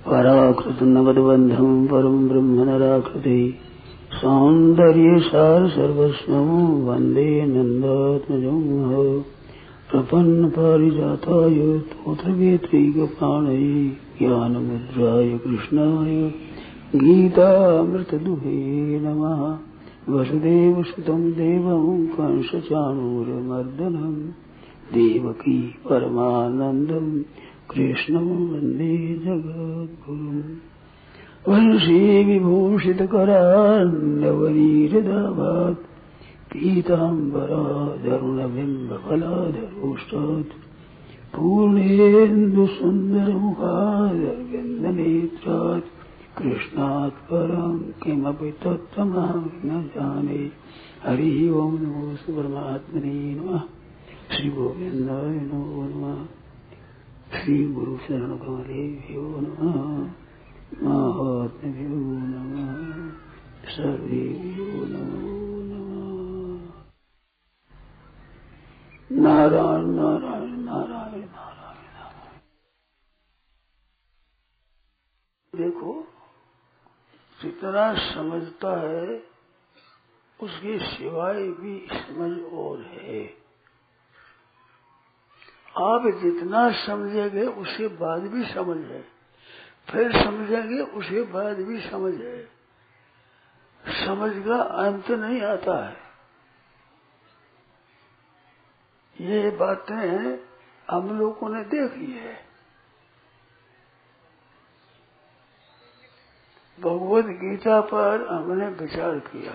पराकृत नगदबंधम परम ब्रह्म नराकृति सौंदर्य सार सर्वस्वं वंदे नंदात्मजं प्रपन्न पारिजाताय तोत्रवेत्रैकपाणये ज्ञानमुद्राय कृष्णाय गीतामृतदुहे नमः। वसुदेवसुतं देवं कंसचाणूरमर्दनं देवकी परमानन्दं कृष्णं वन्दे जगद्गुरुम्। वंशी विभूषितकरान्नवनीरदाभात् पीताम्बरादरुणबिम्बफलाधरोष्टात् पूर्णेन्दुसुन्दरमुखादरविन्दनेत्रात् कृष्णात् परं किमपि तत्त्वमहं न जाने। हरि ओं नमो परमात्मने नमः। श्री गोविन्दाय नमो नमः। श्री गुरु शरण कमलेभ्यो नमः। महात्म्यो नमः। सर्वेभ्यो नमो नमः। नारायण नारायण नारायण नारायण नारायण। देखो, जितना समझता है उसके सिवाय भी समझ और है। आप जितना समझेंगे उसके बाद भी समझ है, फिर समझेंगे उसके बाद भी समझ है। समझ का अंत नहीं आता है। ये बातें हम लोगों ने देखी है। भगवद गीता पर हमने विचार किया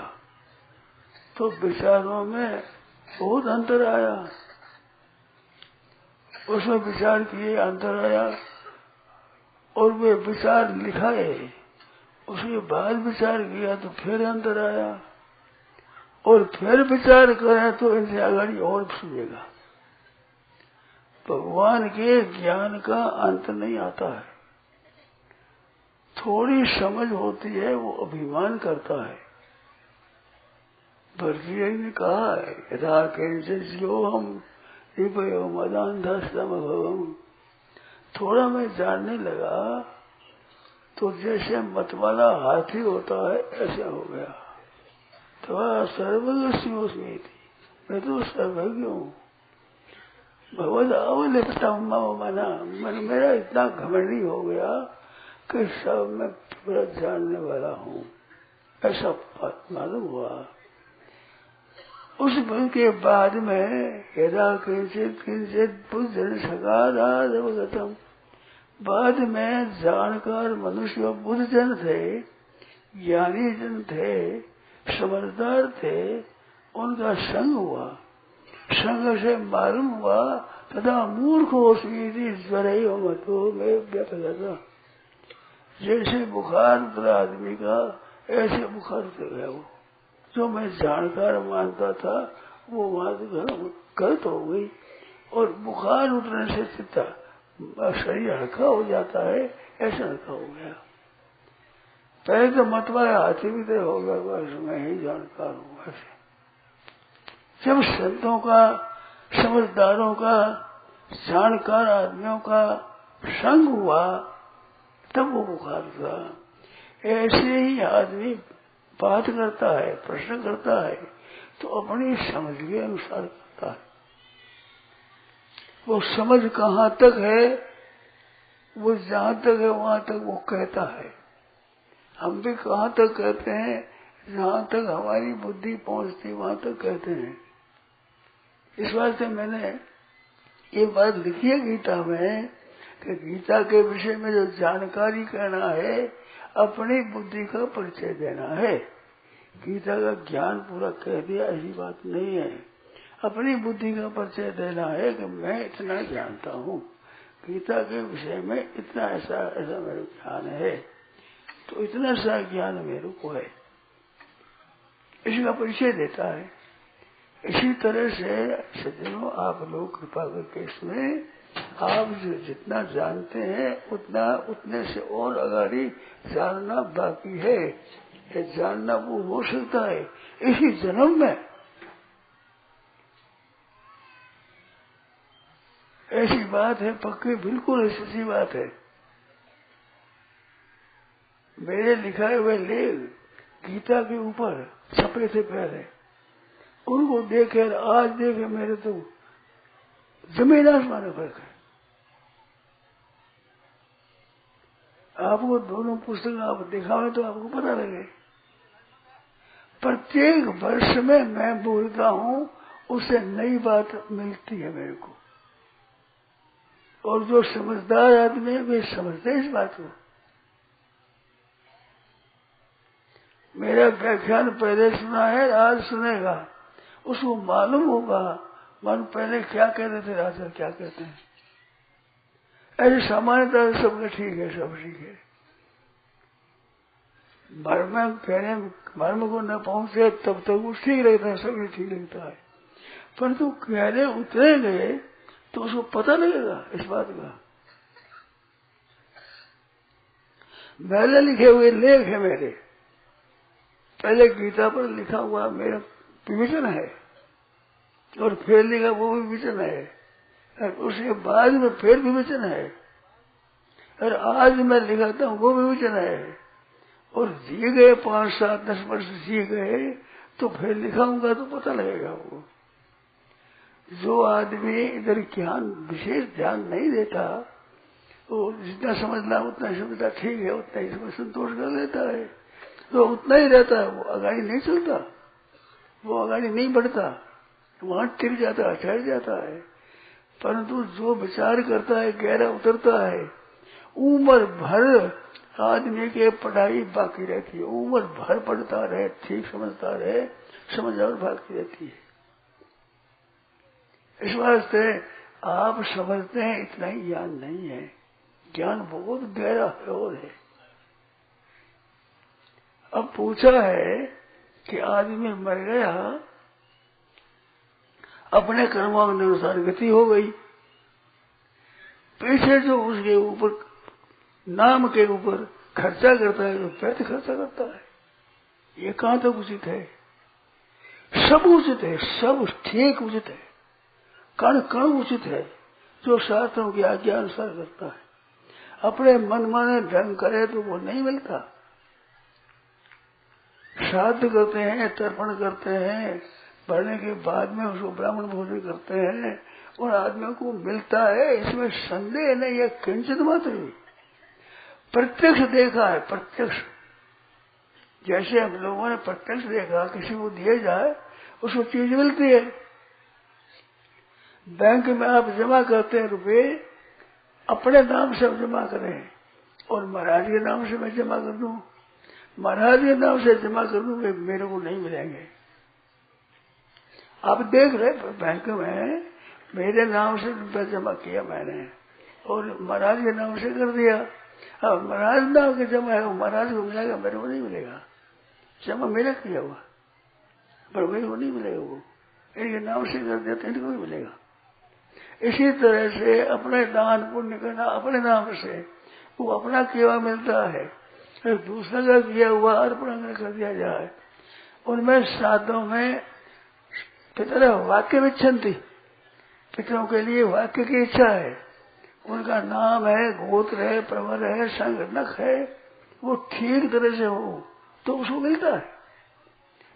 तो विचारों में बहुत अंतर आया। उसमें विचार किए, अंतर आया, और वे विचार लिखाए, उसके बाद विचार किया तो फिर अंतर आया, और फिर विचार करें तो इनसे आगे और सुनेगा। भगवान के ज्ञान का अंत नहीं आता है। थोड़ी समझ होती है, वो अभिमान करता है। भरतीय ने कहा है, यथा किंचिज्यो हम निपयो मदान्धस्तमभवम्। थोड़ा मैं जानने लगा तो जैसे मतवाला हाथी होता है ऐसा हो गया। तो सर्वज्ञ थी, मैं तो सर्वज्ञ हूँ। भगवत अवलिप्ता मना, मन मेरा इतना घमंडी हो गया कि सब मैं पूरा जानने वाला हूँ, ऐसा मालूम हुआ। उस बल के बाद में यदा किंचित किंचित बुद्धि सकारागतम, बाद में जानकार मनुष्य बुद्ध जन थे, ज्ञानी जन थे, समझदार थे, उनका संग हुआ। संग से मालूम हुआ तथा मूर्खोऽस्मीति ज्वरेव मतो में व्यपगता। जैसे बुखार उतरा आदमी का, ऐसे बुखार उतर गया वो। जो मैं जानकार मानता था वो बात गलत हो गई, और बुखार उतरने से चित्ता शरीर हल्का हो जाता है, ऐसा हल्का हो गया। पहले तो मतवाला हाथी भी तय हो गया, बस मैं ही जानकार हूँ ऐसे। जब संतों का, समझदारों का, जानकार आदमियों का संग हुआ तब वो बुखार था। ऐसे ही आदमी बात करता है, प्रश्न करता है तो अपनी समझ के अनुसार करता है। वो समझ कहाँ तक है, वो जहाँ तक है वहां तक वो कहता है। हम भी कहाँ तक कहते हैं, जहाँ तक हमारी बुद्धि पहुँचती वहां तक कहते हैं। इस बात से मैंने ये बात लिखी है गीता में कि गीता के विषय में जो जानकारी कहना है, अपनी बुद्धि का परिचय देना है। गीता का ज्ञान पूरा कह दिया ऐसी बात नहीं है। अपनी बुद्धि का परिचय देना है कि मैं इतना जानता हूँ, गीता के विषय में इतना ऐसा ऐसा मेरा ज्ञान है, तो इतना सा ज्ञान मेरे को है, इसका परिचय देता है। इसी तरह से सज्जनों, आप लोग कृपा करके इसमें आप जो जितना जानते हैं उतना उतने से और आगे जानना बाकी है। ये जानना वो हो सकता है इसी जन्म में। ऐसी बात है, पक्की बिल्कुल ऐसी बात है। मेरे लिखाए हुए लेख गीता के ऊपर छपे थे पहले, उनको देखे आज देखे मेरे तो जमीन आसमान में फर्क है। आपको दोनों पुस्तक आप दिखावे तो आपको पता लगे। प्रत्येक वर्ष में मैं बोलता हूँ, उससे नई बात मिलती है मेरे को, और जो समझदार आदमी है वे समझते इस बात को। मेरा व्याख्यान पहले सुना है, आज सुनेगा, उसको मालूम होगा मन पहले क्या कहते थे, राजा क्या कहते हैं। ऐसे सामान्यतः सबके ठीक है, सब ठीक है। मर्म को न पहुंचे तब तक वो ठीक लगता है, सब ठीक लगता है। परंतु गहरे उतरे गए तो उसको पता लगेगा इस बात का। पहले लिखे हुए लेख है मेरे, पहले गीता पर लिखा हुआ मेरा विवेचन है, और फिर लिखा वो भी विवेचन है, और उसके बाद में फिर विवेचन है, और आज मैं लिखाता हूँ वो विवेचन है। और जी गए 5, 7, 10 वर्ष जी गए तो फिर लिखाऊंगा तो पता लगेगा। वो जो आदमी इधर ज्ञान विशेष ध्यान नहीं देता, वो जितना समझना उतना ही समझता, ठीक है उतना ही समझ संतोष कर लेता है, तो उतना ही रहता है, वो आगाड़ी नहीं चलता, वो आगाड़ी नहीं बढ़ता, वहां टिक जाता है, ठहर जाता है। परंतु जो विचार करता है, गहरा उतरता है, उम्र भर आदमी के पढ़ाई बाकी रहती है, उम्र भर पढ़ता रहे, ठीक समझता रहे, समझ और बाकी रहती है। इस वास्ते आप समझते हैं इतना ही ज्ञान नहीं है, ज्ञान बहुत गहरा है और है। अब पूछा है कि आदमी मर गया, अपने कर्मों के अनुसार गति हो गई, पीछे जो उसके ऊपर नाम के ऊपर खर्चा करता है, जो व्यर्थ खर्चा करता है, ये कहां तक उचित है? सब उचित है, सब ठीक उचित है, कण कण उचित है, जो शास्त्रों की आज्ञा अनुसार करता है। अपने मन माने ढंग करे तो वो नहीं मिलता। श्राद्ध करते हैं, तर्पण करते हैं, भरने के बाद में उसको ब्राह्मण भोजन करते हैं, और आदमियों को मिलता है, इसमें संदेह नहीं है किंचित मात्र भी। प्रत्यक्ष देखा है, प्रत्यक्ष, जैसे हम लोगों ने प्रत्यक्ष देखा, किसी को दिए जाए उसको चीज मिलती है। बैंक में आप जमा करते हैं रुपए, अपने नाम से जमा करें, और महाराज के नाम से मैं जमा कर दूं, महाराज के नाम से जमा कर दूं, वे मेरे को नहीं मिलेंगे। आप देख रहे बैंक में मेरे नाम से रुपया जमा किया मैंने, और महाराज के नाम से कर दिया। अब महाराज नाम के जमा है, वो महाराज को मिलेगा, मेरे को नहीं मिलेगा। जमा मेरा किया हुआ, पर मेरे को नहीं मिलेगा। वो इनके नाम से कर दिया तो इनको भी मिलेगा। इसी तरह से अपने दान पुण्य करना अपने नाम से, वो अपना किया मिलता है, दूसरा का किया हुआ अर्पण कर दिया जाए। उनमें श्राद्धों में पितर वाक्य विच्छन्ति, पितरों के लिए वाक्य की इच्छा है, उनका नाम है, गोत्र है, प्रवर है, संगठनक है, वो ठीक तरह से हो तो उसको मिलता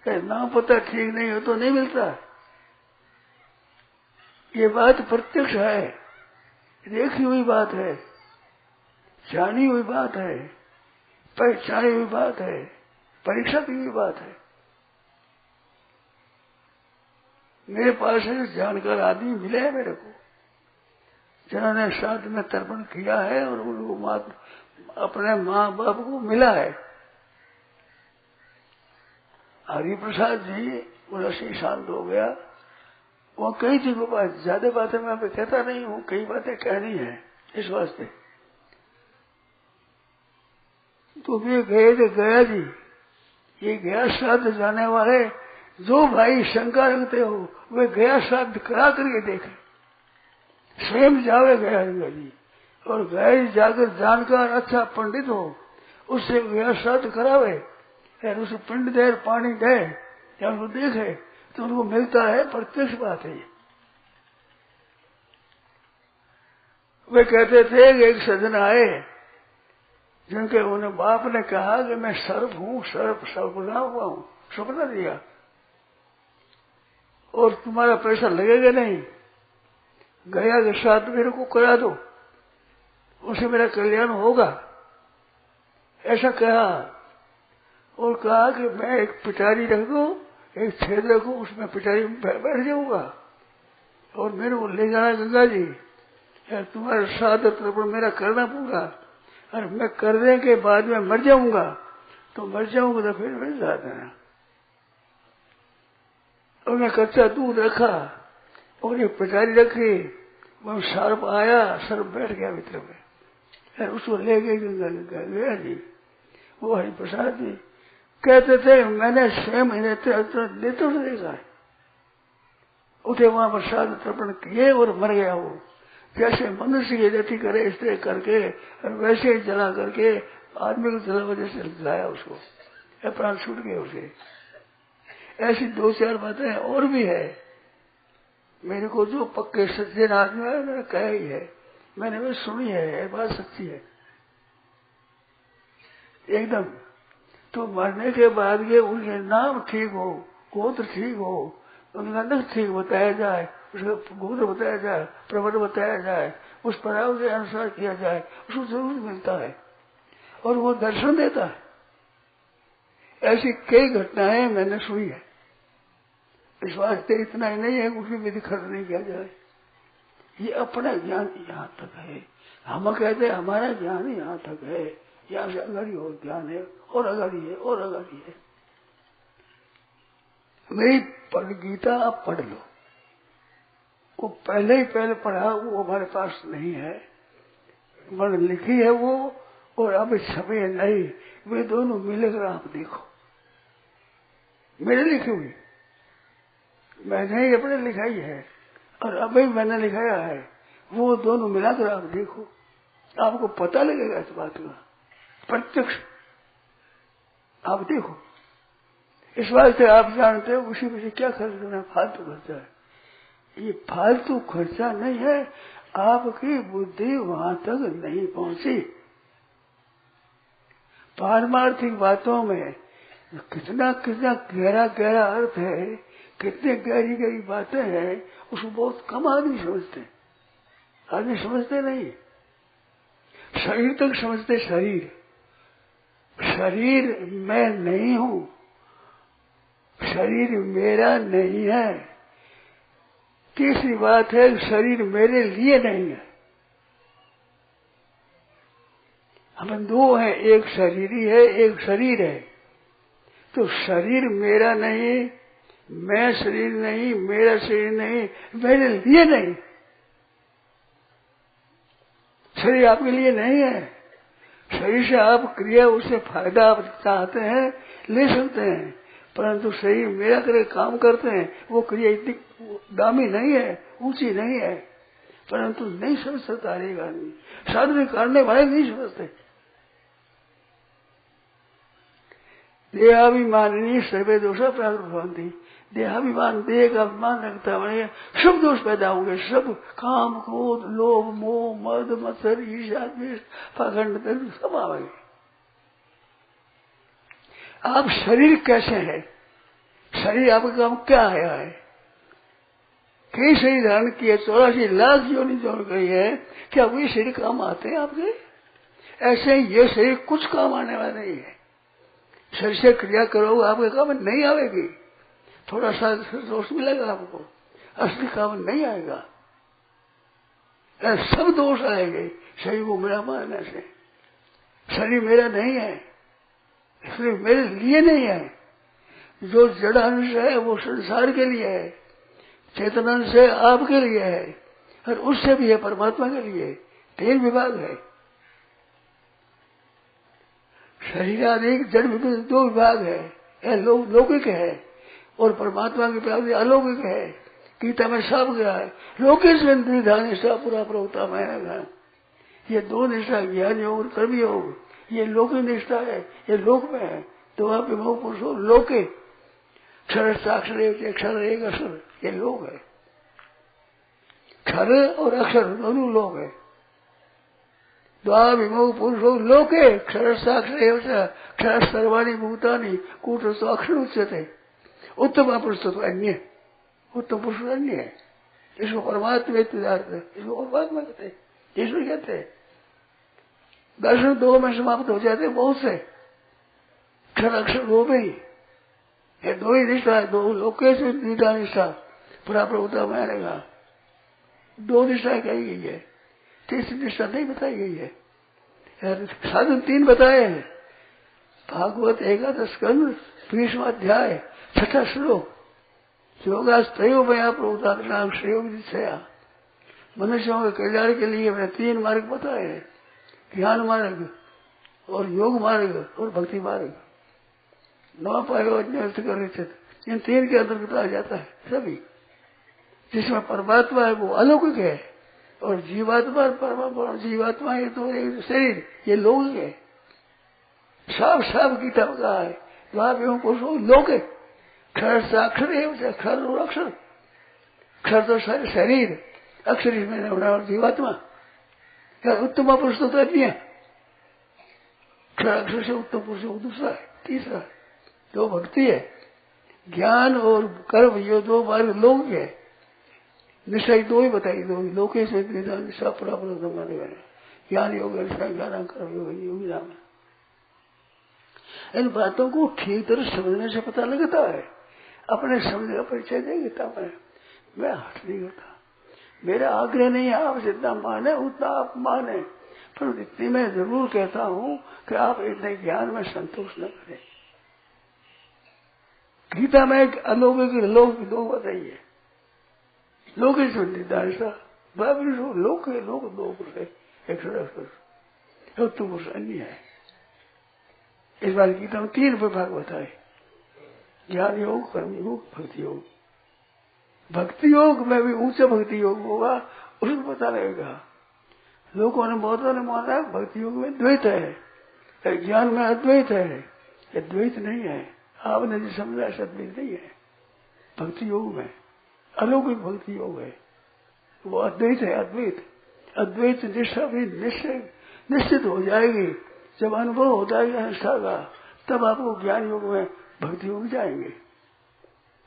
है। नाम पता ठीक नहीं हो तो नहीं मिलता। ये बात प्रत्यक्ष है, देखी हुई बात है, जानी हुई बात है, पहचानी हुई बात है, परीक्षा की हुई बात है। मेरे पास जानकार आदमी मिले हैं मेरे को, जिन्होंने श्राद्ध में तर्पण किया है, और उनको अपने माँ बाप को मिला है। हरिप्रसाद जी बोला से शांत हो गया। वो कई थी वो बात, ज्यादा बातें मैं अभी कहता नहीं हूँ, कई बातें कहनी है इस वास्ते। तो वे गए थे गया जी, ये गया श्राद्ध जाने वाले जो भाई शंका रखते हो, वे गया श्राद्ध करा करके देखे, स्वयं जावे गया जी, और गया जाकर जानकार अच्छा पंडित हो, उससे गया श्राद्ध करावे, और उसे पिंड दे, पानी दे, या उनको देखे तो उनको मिलता है। प्रत्यक्ष बात है। वे कहते थे कि एक सज्जन आए, जिनके उन्हें बाप ने कहा कि मैं सर्प हूँ, सर्प बना हुआ हूँ, सपना दिया और तुम्हारा पैसा लगेगा नहीं, गया के साथ मेरे को करा दो, उसे मेरा कल्याण होगा, ऐसा कहा। और कहा कि मैं एक पिटारी रख दो, एक छेद रखो, उसमें पिटारी में बैठ जाऊंगा और मेरे को ले जाना गंगा जी, तुम्हारा साथ तर्पण मेरा करना पूरा, और मैं करने के बाद में मर जाऊंगा, तो मर जाऊंगा तो फिर मेरे साथ देना। और मैं कच्चा दूध रखा और एक पिटारी रखी, वह सर्प आया, सर्प बैठ गया भीतर में, उसको ले गए गंगा जी। वो हरिप्रसाद जी कहते थे मैंने 6 महीने देते देखा है, उठे वहां प्रसाद तर्पण किए और मर गया वो, जैसे मनुष्य की गति करे इस तरह करके और वैसे ही जला करके आदमी को जला वजह से जलाया उसको, प्राण छूट गए उसे। ऐसी 2-4 बातें और भी है, मेरे को जो पक्के सज्जन आदमी है मैंने कहा ही है, मैंने भी सुनी है, बात सच्ची है एकदम। तो मरने के बाद ये उनके नाम ठीक हो, गोत्र ठीक हो, उनका नक्श ठीक बताया जाए, उसका गोत्र बताया जाए, प्रवर बताया जाए, उस पराव के अनुसार किया जाए, उसको जरूर मिलता है और वो दर्शन देता है। ऐसी कई घटनाएं मैंने सुनी है। इस वास्ते इतना ही नहीं है उसकी विधि खर्च नहीं किया जाए, ये अपना ज्ञान यहाँ तक है। हम कहते हैं हमारा ज्ञान यहाँ तक है, यहाँ से अगाड़ी और ज्ञान है और अगाड़ी है और अगाड़ी है। मेरी गीता आप पढ़ लो, वो पहले पढ़ा, वो हमारे पास नहीं है, मन लिखी है वो, और अब छपे नहीं, वे दोनों मिलकर आप देखो। मेरे लिखी हुई मैंने अपने लिखाई है और अभी मैंने लिखाया है, वो दोनों मिलाकर आप देखो, आपको पता लगेगा इस बात का, प्रत्यक्ष आप देखो। इस बात से आप जानते हो उसी में से क्या खर्च करना फालतू खर्चा है। ये फालतू खर्चा नहीं है, आपकी बुद्धि वहां तक नहीं पहुंची। पारमार्थिक बातों में कितना कितना गहरा गहरा अर्थ है, कितने गहरी गहरी बातें हैं, उसको बहुत कम आदमी समझते हैं, आदमी समझते नहीं। शरीर तक समझते, शरीर मैं नहीं हूं, शरीर मेरा नहीं है। तीसरी बात है शरीर मेरे लिए नहीं है। हम दो हैं, एक शरीरी है एक शरीर है। तो शरीर मेरा नहीं, मैं शरीर नहीं, मेरा शरीर नहीं, मेरे लिए नहीं। शरीर आपके लिए नहीं है। शरीर से आप क्रिया, उससे फायदा आप चाहते हैं ले सकते हैं, परंतु शरीर मेरा करे काम करते हैं, वो क्रिया इतनी दामी नहीं है, ऊंची नहीं है, परंतु नहीं समझ सकता हरेक आदमी, साधन करने वाले नहीं समझते। देहाभिमानी सर्वे दोष प्रादुर्भवन्ति, देहाभिमान देह का अभिमान रखता है, सब दोष पैदा होंगे, सब काम क्रोध लोभ मोह मद मत्सर ईर्ष्या द्वेष पाखंड सब आएंगे। आप शरीर कैसे है, शरीर आपका काम क्या है? कई शरीर धारण किए, 84 लाख योनि जोड़ गई है, क्या वही शरीर काम आते हैं आपके? ऐसे ये शरीर कुछ काम आने वाला नहीं है। शरीर से क्रिया करोगे आपके काम नहीं आएगी, थोड़ा सा दोष मिलेगा आपको, असली काम नहीं आएगा, सब दोष आएंगे शरीर को मेरा मानने से। शरीर मेरा नहीं है, इसलिए मेरे लिए नहीं है। जो जड़ अंश है वो संसार के लिए है, चेतन अंश है आपके लिए है, और उससे भी है परमात्मा के लिए। 3 विभाग है, शरीर आदि जड़ में 2 विभाग है, लौकिक है और परमात्मा की प्राप्ति अलौकिक है। गीता में सब गया है, लौकिक निष्ठा निष्ठा पूरा प्रवक्ता मैं। ये 2 निष्ठा, ज्ञान योग और कर्म योग, ये लौकिक निष्ठा है, ये लोक में है। तो आप विभव पुरुषो लोके, क्षर साक्षर एक अक्षर, ये लोक है। क्षर और अक्षर दोनों लोक है। द्वाविमो पुरुषो लोके क्षर साक्षर क्षर सर्वाणी भूतानि कूटस्थो अक्षर उच्यते। उत्तम पुरुष तो अन्य, उत्तम पुरुष अन्य है। इसको परमात्मा इसको परमात्मा कहते, ईश्वर कहते। दर्शन दो में समाप्त हो जाते बहुत से, क्षर अक्षर दो में ही, ये दो ही निष्ठा है। दो लोकेश निष्ठा निष्ठा बराबर होता मानेगा। दो निष्ठा कही गई है, तीसरी निष्ठा नहीं बताई गई है। साधन 3 बताए हैं। भागवत 11 स्कंद 20वां अध्याय 6ठा श्लोक। योगास्त्रयो में आप नाम श्रेयोग दिशया। मनुष्यों के कल्याण के लिए मैंने 3 मार्ग बताए हैं, ज्ञान मार्ग और योग मार्ग और भक्ति मार्ग। न पाएगा अर्थ कर रहे थे, इन 3 के अंतर्गत आ जाता है सभी। जिसमें परमात्मा है वो अलौकिक है, और जीवात्मा परमात्मा जीवात्मा है तो शरीर ये लौकिक है। साफ साफ गीता में कहा है, द्वाविमो पुरुषो लोके क्षर साक्षर है। क्षर और अक्षर, क्षर तो शरीर, अक्षर इसमें जीवात्मा। क्या उत्तम पुरुष तो अन्य, क्षर अक्षर से उत्तम पुरुष दूसरा है, तीसरा है। 2 भक्ति है, ज्ञान और कर्म, ये 2 मार्ग लोग है। निष्ठा 2 ही बताई, 2 ही लोके से निष्ठा परापर माने गए। ज्ञान योग ज्ञान कर्म योग योगी नाम है। इन बातों को ठीक तरह समझने से पता लगता है। अपने समझ का परिचय देंगे तब मैं हट नहीं करता। मेरा आग्रह नहीं है आप जितना माने उतना आप माने, पर इतनी मैं जरूर कहता हूँ कि आप इतने ज्ञान में संतोष न करें। गीता में एक अलौकिक लोक 2 बताइए। लोक लोक है, लोक 2 पुरुष है, 100 पुरुष अन्य है। इस बार गीता में 3 विभाग बताए, ज्ञान योग, कर्म योग, भक्ति योग। भक्ति योग में भी ऊंचा भक्ति योग होगा, उसको पता लगेगा। लोगों ने बहुतों ने माना है भक्ति योग में द्वैत है, ज्ञान में अद्वैत है। ये द्वैत नहीं है, आपने जो समझा अद्वैत नहीं है। भक्ति योग में अलौकिक भक्ति योग है, वो अद्वैत है। अद्वैत निष्ठा भी निश्चित हो जाएगी। जब अनुभव होता है निष्ठा का, तब आपको ज्ञान योग में भक्ति योग जाएंगे।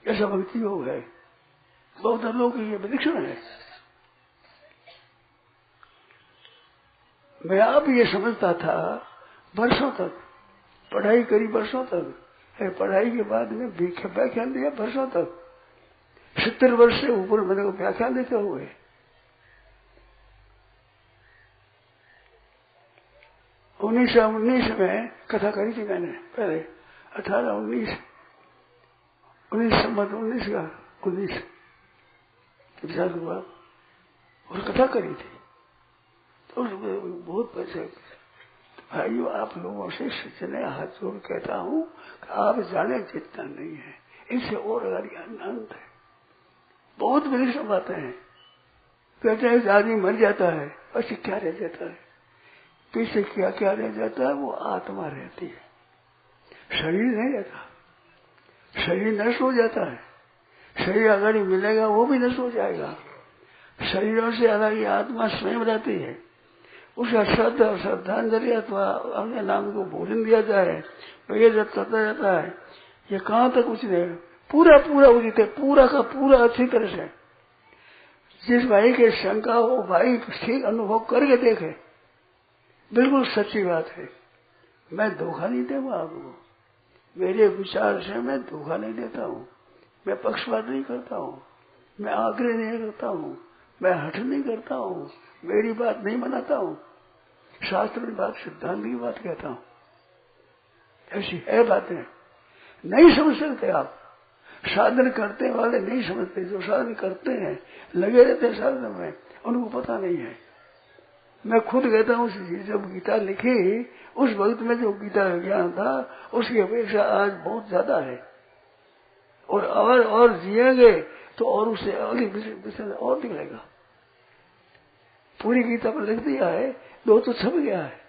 ऐसा भक्ति योग है, बहुत अलौकिक ये विलक्षण है। मैं आप ये समझता था वर्षों तक, पढ़ाई करी वर्षों तक, पढ़ाई के बाद में व्याख्यान दिया वर्षों तक। 70 वर्ष से ऊपर मैंने को व्याख्यान देते हुए। उन्नीस में कथा करी थी मैंने पहले, 18-19 संवत 19 का 19 विचार हुआ और कथा करी थी। तो उसमें बहुत पैसे। भाइयों आप लोगों से सचने हाथ जोड़ कहता हूँ कि आप जाने जितना नहीं है, इससे और अनंत है। बहुत बड़ी बातें हैं। कहते हैं आदमी मर जाता है, पीछे क्या रह जाता है? पीछे क्या क्या रह जाता है? वो आत्मा रहती है, शरीर नहीं रहता। शरीर नष्ट हो जाता है, शरीर अगर मिलेगा वो भी नष्ट हो जाएगा। शरीरों से अलग आत्मा स्वयं रहती है। उसका श्रद्धा और श्रद्धांजलि अथवा अन्य नाम को भोजन दिया जाए तो ये जब करता रहता है। ये कहाँ तक उचित है? पूरा उचित है, पूरा का पूरा अच्छी तरह से। जिस भाई के शंका हो, भाई ठीक अनुभव करके देखे, बिल्कुल सच्ची बात है। मैं धोखा नहीं दूंगा आपको, मेरे विचार से मैं धोखा नहीं देता हूँ, मैं पक्षपात नहीं करता हूँ, मैं आग्रह नहीं करता हूँ, मैं हठ नहीं करता हूँ, मेरी बात नहीं बनाता हूँ, शास्त्र की बात, सिद्धांत की बात कहता हूँ। ऐसी है बातें, नहीं समझ सकते आप। साधन करते वाले नहीं समझते, जो साधन करते हैं लगे रहते हैं साधन में, उनको पता नहीं है। मैं खुद कहता हूँ जब गीता लिखी उस वक्त में जो गीता ज्ञान था उसकी अपेक्षा आज बहुत ज्यादा है, और जिएंगे तो और उससे अगली और निकलेगा। पूरी गीता पर लिख दिया है, 2 तो छप गया है,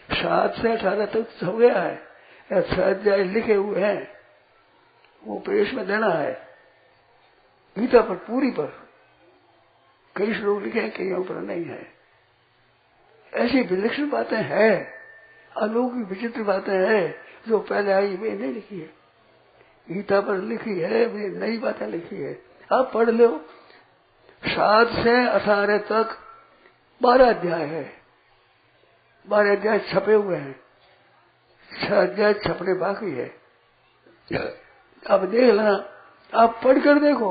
7 से 18 तक छप गया है, 6 अध्याय लिखे हुए हैं, वो प्रेस में देना है गीता पर, पूरी पर। कई श्लोक लिखे हैं, कईयों पर नहीं है। ऐसी विलक्षण बातें हैं, अलौकिक विचित्र बातें हैं जो पहले आई वे नहीं लिखी है। गीता पर लिखी है, वे नई बातें लिखी है। आप पढ़ लो। 7 से 18 तक 12 अध्याय है। 12 अध्याय छपे हुए हैं, 6 अध्याय छपने बाकी है। अब देख लेना, आप पढ़कर देखो।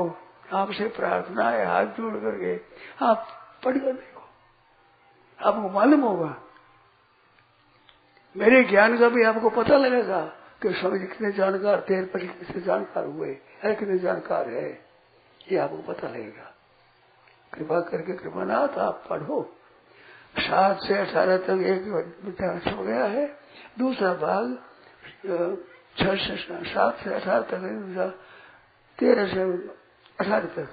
आपसे प्रार्थना है हाथ जोड़ करके, आप पढ़कर देखो, आपको मालूम होगा। मेरे ज्ञान का भी आपको पता लगेगा कि स्वामी जी कितने जानकार थे, पति कितने जानकार हुए, अरे कितने जानकार है, ये आपको पता लगेगा। कृपा करके कृपानाथ आप पढ़ो। 7 से 18 तक एक विद्यार्थ हो गया है। दूसरा भाग 7 से 18 तक, 13 से 18 तक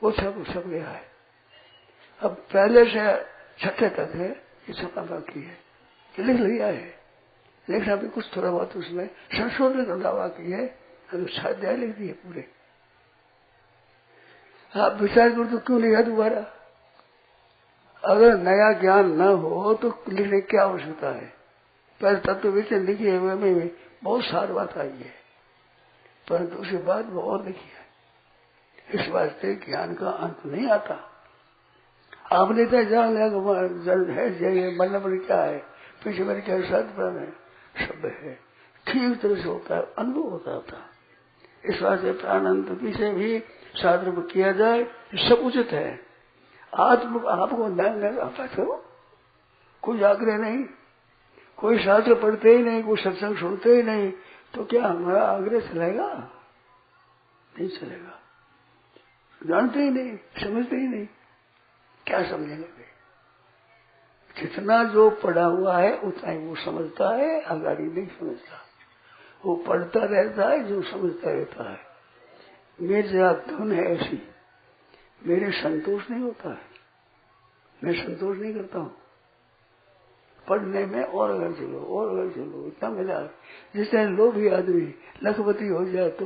वो सब गया है। अब पहले से 6 तक है, ये छपना बाकी है, लिख लिया है। लिखना भी कुछ थोड़ा बहुत उसमें संशोधन करना बाकी है। अभी 6 अध्याय लिख दिए पूरे। आप विचार करो तो क्यों लिखा दोबारा? अगर नया ज्ञान न हो तो लिखने की क्या आवश्यकता है? पहले तत्व विचरण लिखी हुए में बहुत सारी बात आई है, परंतु उसके बाद वो और लिखी है। इस वास्ते ज्ञान का अंत नहीं आता। आपने तो जान लिया है मतलब क्या है, पीछे मेरे क्या शास्त्र है, शब्द है, ठीक तरह से होता है, अनुभव होता था। इस वास्ते प्राणांत पीछे भी शास्त्र में किया जाए, सब उचित है। आपको नया करो, कोई आग्रह नहीं, कोई शास्त्र पढ़ते ही नहीं, कोई सत्संग सुनते ही नहीं, तो क्या हमारा आग्रह चलेगा? नहीं चलेगा। जानते ही नहीं, समझते ही नहीं, क्या समझेंगे? जितना जो पढ़ा हुआ है उतना ही वो समझता है, आगाड़ी नहीं समझता। वो पढ़ता रहता है, जो समझता रहता है। मेरी जरा धुन है ऐसी, मेरे संतोष नहीं होता है, मैं संतोष नहीं करता हूँ पढ़ने में। और अगर चलो इतना मिला। जिस तरह लोभी आदमी लखपति हो जाए तो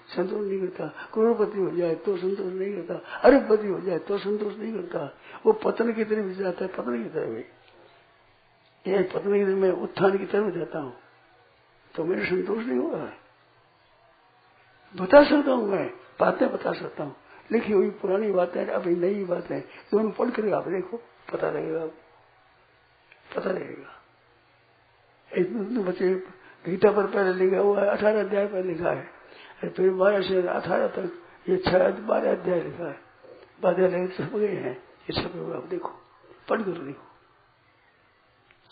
संतोष नहीं करता, करोड़पति हो जाए तो संतोष नहीं करता, अरबपति हो जाए तो संतोष नहीं करता। वो पतन की तरफ जाता है, पतन की तरफ। ये पतन की तरफ, मैं उत्थान की तरफ जाता हूँ, तो मेरे संतोष नहीं हो रहा है। बता सकता हूँ, मैं बातें बता सकता हूँ, लिखी हुई पुरानी बातें, अभी नई बातें, दोनों पढ़ कर आप देखो, पता लगेगा, पता लगेगा। एक बच्चे गीता पर पहले लिखा हुआ है, 18 अध्याय पर लिखा है, फिर 12 से 18 तक ये 12 अध्याय लिखा है। 12 अध्याय छप गए हैं, ये सब आप देखो, पढ़ कर देखो।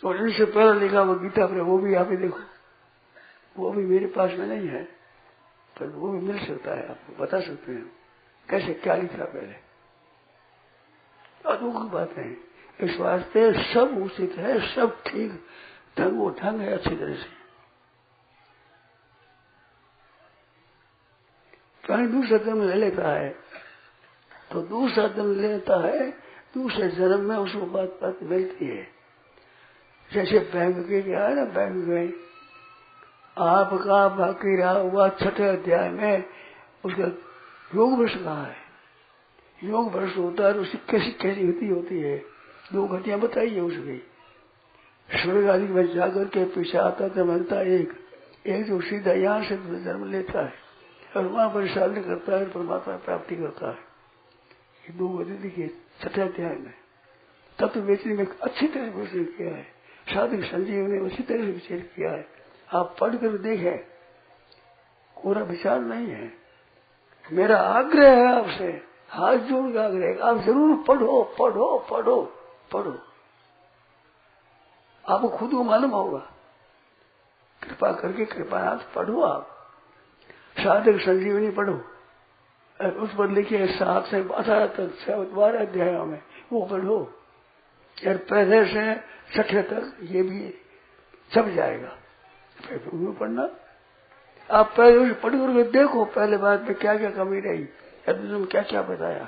और इनसे पहले लिखा हुआ गीता पर, वो भी आप ही देखो, वो भी मेरे पास में नहीं है, पर वो भी मिल सकता है, आपको बता सकते हैं कैसे क्या लिखा पहले। अद्भुत बात है। इस वास्ते सब उचित है, सब ठीक ढंग है, अच्छी तरह से। कहीं दूसरा जन्म ले लेता है तो दूसरा जन्म लेता है, दूसरे जन्म में उसको बात मिलती है। जैसे बैंक के क्या है ना, बैंक में आपका बाकी रहा हुआ 6 अध्याय में उसका योग वर्ष कहा है। योग वर्ष होता है, उसकी कैसी कैसी गति होती है, 2 गतियां बताइए उसकी। स्वर्ग आदि में जाकर के पीछे आता तो मिलता एक जो सीधा यहाँ से जन्म लेता है और वहां पर साधन करता है, परमात्मा प्राप्ति करता है। ये 2 गति देखिए 6 अध्याय में। तत्व वेचने में अच्छी तरह से विचार किया है, साधक संजीव ने उसी तरह से विचार किया है। आप पढ़ कर देखें, पूरा विचार नहीं है। मेरा आग्रह है आपसे, हाथ जोड़ के आग्रह, आप जरूर पढ़ो पढ़ो पढ़ो पढ़ो, आपको खुद को मालूम होगा। कृपा करके कृपानाथ पढ़ो। आप साधक संजीवनी पढ़ो, उस पर लिखिए 7 से 18 तक 12 अध्यायों में वो पढ़ो, और पहले से 6 तक ये भी छप जाएगा। फिर पढ़ना, आप पहले पढ़ कर देखो पहले बात में क्या क्या कमी रही, में क्या क्या बताया,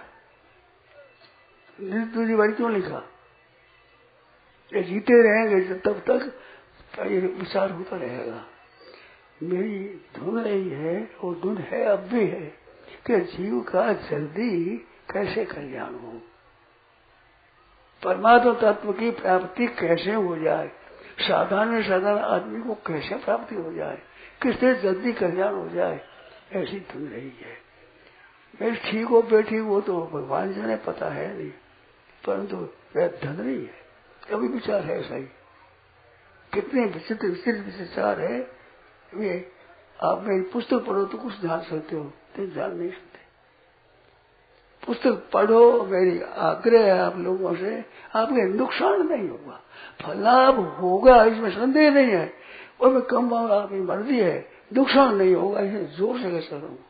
दूसरी बारी क्यों लिखा। ये जीते रहेंगे तब तक ये विचार होता रहेगा। मेरी धुन रही है और धुन है अब भी है कि जीव का जल्दी कैसे कल्याण हो। परमात्मा तत्व की प्राप्ति कैसे हो जाए, साधारण आदमी को कैसे प्राप्ति हो जाए, किससे जल्दी कल्याण हो जाए, ऐसी धुन रही है। मेरी ठीक हो बैठी वो तो भगवान जी ने पता है नहीं, परंतु वह धन नहीं है। कभी विचार है ऐसा ही, कितने विचित्र विचित्र विचार है वे। आप मेरी पुस्तक पढ़ो तो कुछ जान सकते हो, तो जान नहीं सकते। पुस्तक पढ़ो, मेरी आग्रह है आप लोगों से, आपके नुकसान नहीं होगा, फलाभ होगा, इसमें संदेह नहीं है। और मैं कम आपकी मर्जी है, नुकसान नहीं होगा, इसे जोर से कह रहा हूँ।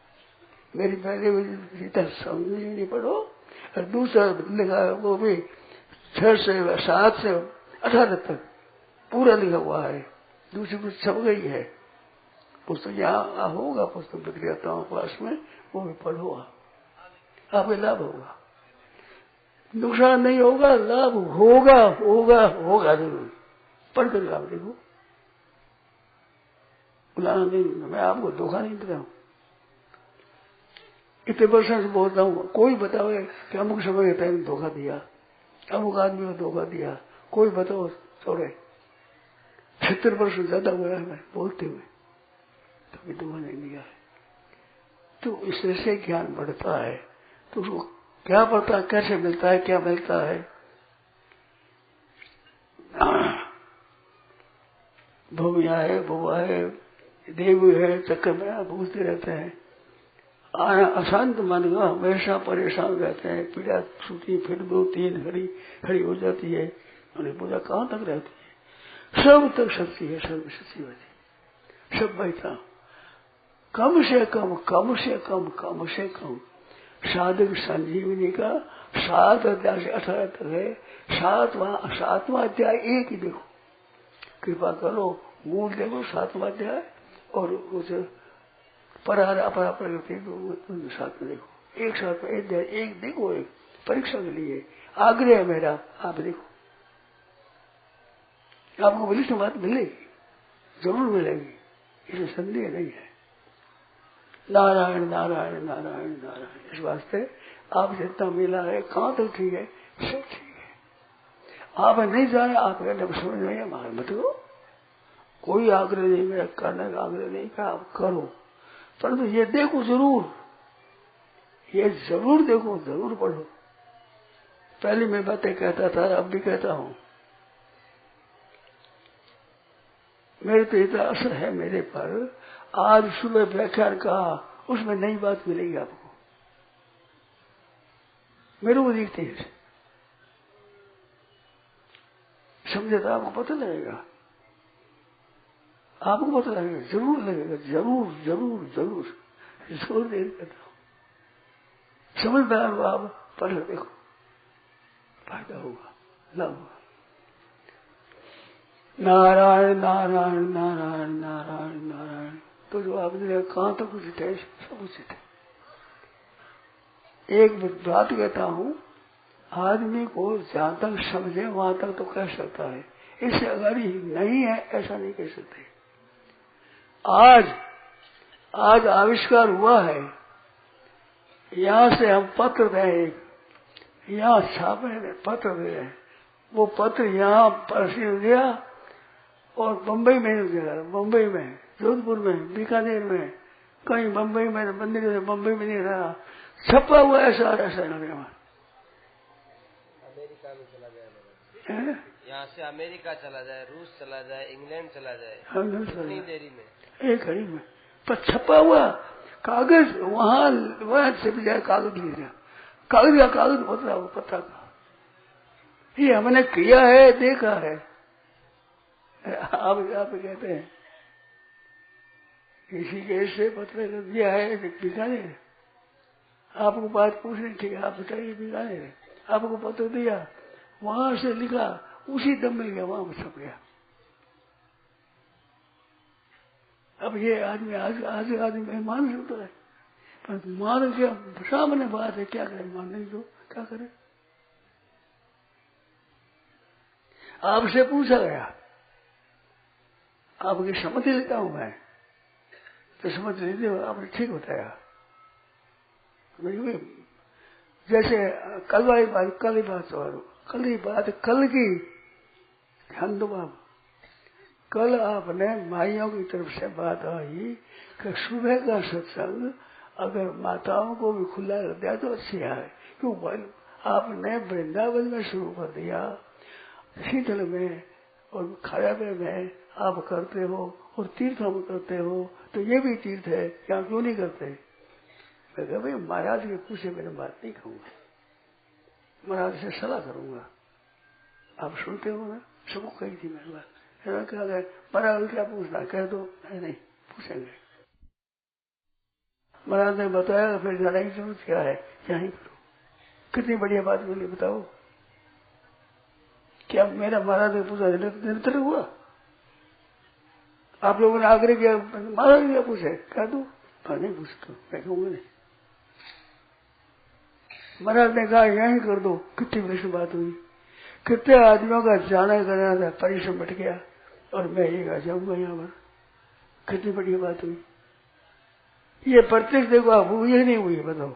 मेरी पहले समझ नहीं पढ़ो, और दूसरा लिखा वो भी 6 से 7 से 18 तक पूरा लिखा हुआ है, दूसरी कुछ छप गई है पुस्तक। यहाँ होगा पुस्तक विक्रेताओं पास में, वो भी पढ़ो, आपको लाभ होगा, नुकसान नहीं होगा, लाभ होगा होगा होगा जरूर। पढ़ कर आप देखो, बुलाना नहीं, मैं आपको धोखा नहीं दे रहा हूँ। इतने वर्षों से बोलता हूँ, कोई बताओ कि अमुक समय टाइम धोखा दिया, अमुक आदमी को धोखा दिया, कोई बताओ छोड़े। 70 वर्ष ज्यादा हुआ है मैं बोलते हुए, कभी धोखा नहीं दिया है। तो इससे ज्ञान बढ़ता है, तो उसको क्या पता कैसे मिलता है, क्या मिलता है। भूमिया है, बुआ है, देव है, चक्कर में भूलते रहते हैं। अशांत मन का हमेशा परेशान रहते हैं, पीड़ा छूटी, फिर 2-3 घड़ी खड़ी हो जाती है, उन्हें पूजा कहाँ तक रहती है। सब तक शक्ति है, सब शक्ति होती, सब बैठा कम से कम कम से कम कम से कम साधक संजीवनी का 7 अध्याय से 18 तक है। 7वां अध्याय एक ही देखो, कृपा करो, मूल देखो 7वां अध्याय, और उस परार अपरापर साथ में देखो, एक साथ में एक देखो, एक परीक्षा के लिए आग्रह है मेरा, आप देखो, आपको बड़ी बात मिलेगी, जरूर मिलेगी, इसमें संदेह नहीं है। नारायण नारायण नारायण नारायण, इस वास्ते आप जितना मिला है, कहाँ तक ठीक है, सब ठीक है। आप नहीं जाने, आप समझ नहीं है, मार मत करो, कोई आग्रह नहीं, मेरा करने का आग्रह नहीं का, आप करो, परंतु ये देखो जरूर, ये जरूर देखो, जरूर पढ़ो। पहले मैं बातें कहता था, अब भी कहता हूं, मेरे तो इतना असर है मेरे पर। आज सुबह व्याख्यान कहा, उसमें नई बात मिलेगी आपको, मेरे को दिखती है, समझे तो आपको पता लगेगा, आपको पता लगेगा, जरूर लगेगा, जरूर जरूर जरूर जरूर देर करता हूं। समझदार हो आप, पढ़ देखो, फायदा होगा, लाभ होगा। नारायण नारायण नारायण नारायण नारायण, तो जो आपने कहां तक उचित है, सब उचित है। एक बात कहता हूं, आदमी को जहां तक समझे वहां तक तो कह सकता है, इससे अगर ही नहीं है ऐसा नहीं कह सकते। आज आविष्कार हुआ है, यहां से हम पत्र दें, यहाँ छापे पत्र दे, वो पत्र यहाँ प्रसिद्ध गया और बम्बई में नहीं गया, बम्बई में, जोधपुर में, बीकानेर में, कहीं बम्बई में, मंदिर में बम्बई में नहीं रहा, छपा हुआ ऐसा नगर में, अमेरिका में चला जाए, यहाँ से अमेरिका चला जाए, रूस चला जाए, इंग्लैंड चला जाए, इतनी देरी में, एक घड़ी में, पर छपा हुआ कागज वहां छप जाए, कागज ले जाए, कागज का कागज पत्थर का, ये हमने किया है, देखा है। आप कहते हैं किसी के से पत्र दिया है, बीकानेर, आपको बात पूछनी थी, आप बताइए बीकानेर, आपको पत्र दिया, वहां से लिखा, उसी दम में गया, वहां छप गया। अब ये आदमी आज आदमी मान सकता है, पर मान क्या सामने बात है, क्या करे, मान नहीं दो, क्या करे। आपसे पूछा गया, आपकी सम्मति लेता हूं मैं, तो सम्मति लेते हो, आपने ठीक बताया। जैसे कल ही बात कल की बात, कल की ध्यान दो आप। कल आपने माइयों की तरफ से बात आई कि सुबह का सत्संग अगर माताओं को भी खुला कर दिया तो अच्छी है। क्यों बोल, आपने वृंदावन में शुरू कर दिया, शीतल में और खायाबे में आप करते हो और तीर्थों में करते हो, तो ये भी तीर्थ है, क्या क्यों नहीं करते? मैं कहा भाई महाराज के पूछे मैंने बात नहीं कहूंगा, महाराज से सलाह करूंगा। आप सुनते हो ना, सबको कही थी मैंने बात। कहा गया महाराज क्या पूछना, कह दो। नहीं पूछेंगे। महाराज ने बताया, फिर जाने की जरूरत क्या है, यहीं करो। कितनी बढ़िया बात बोली बताओ। क्या मेरा महाराज ने पूछा निरंतर हुआ? आप लोगों ने आग्रह किया महाराज क्या पूछे, कह दो। नहीं पूछता, मैं कहूंगा नहीं। महाराज ने कहा यहीं कर दो। कितनी बड़ी बात हुई। कितने आदमियों का जाना करना था, परिश्रम बट गया और मैं एक आ जाऊंगा यहाँ पर। कितनी बढ़िया बात हुई। ये प्रत्यक्ष देखो आप, हुई है नहीं हुई, बताओ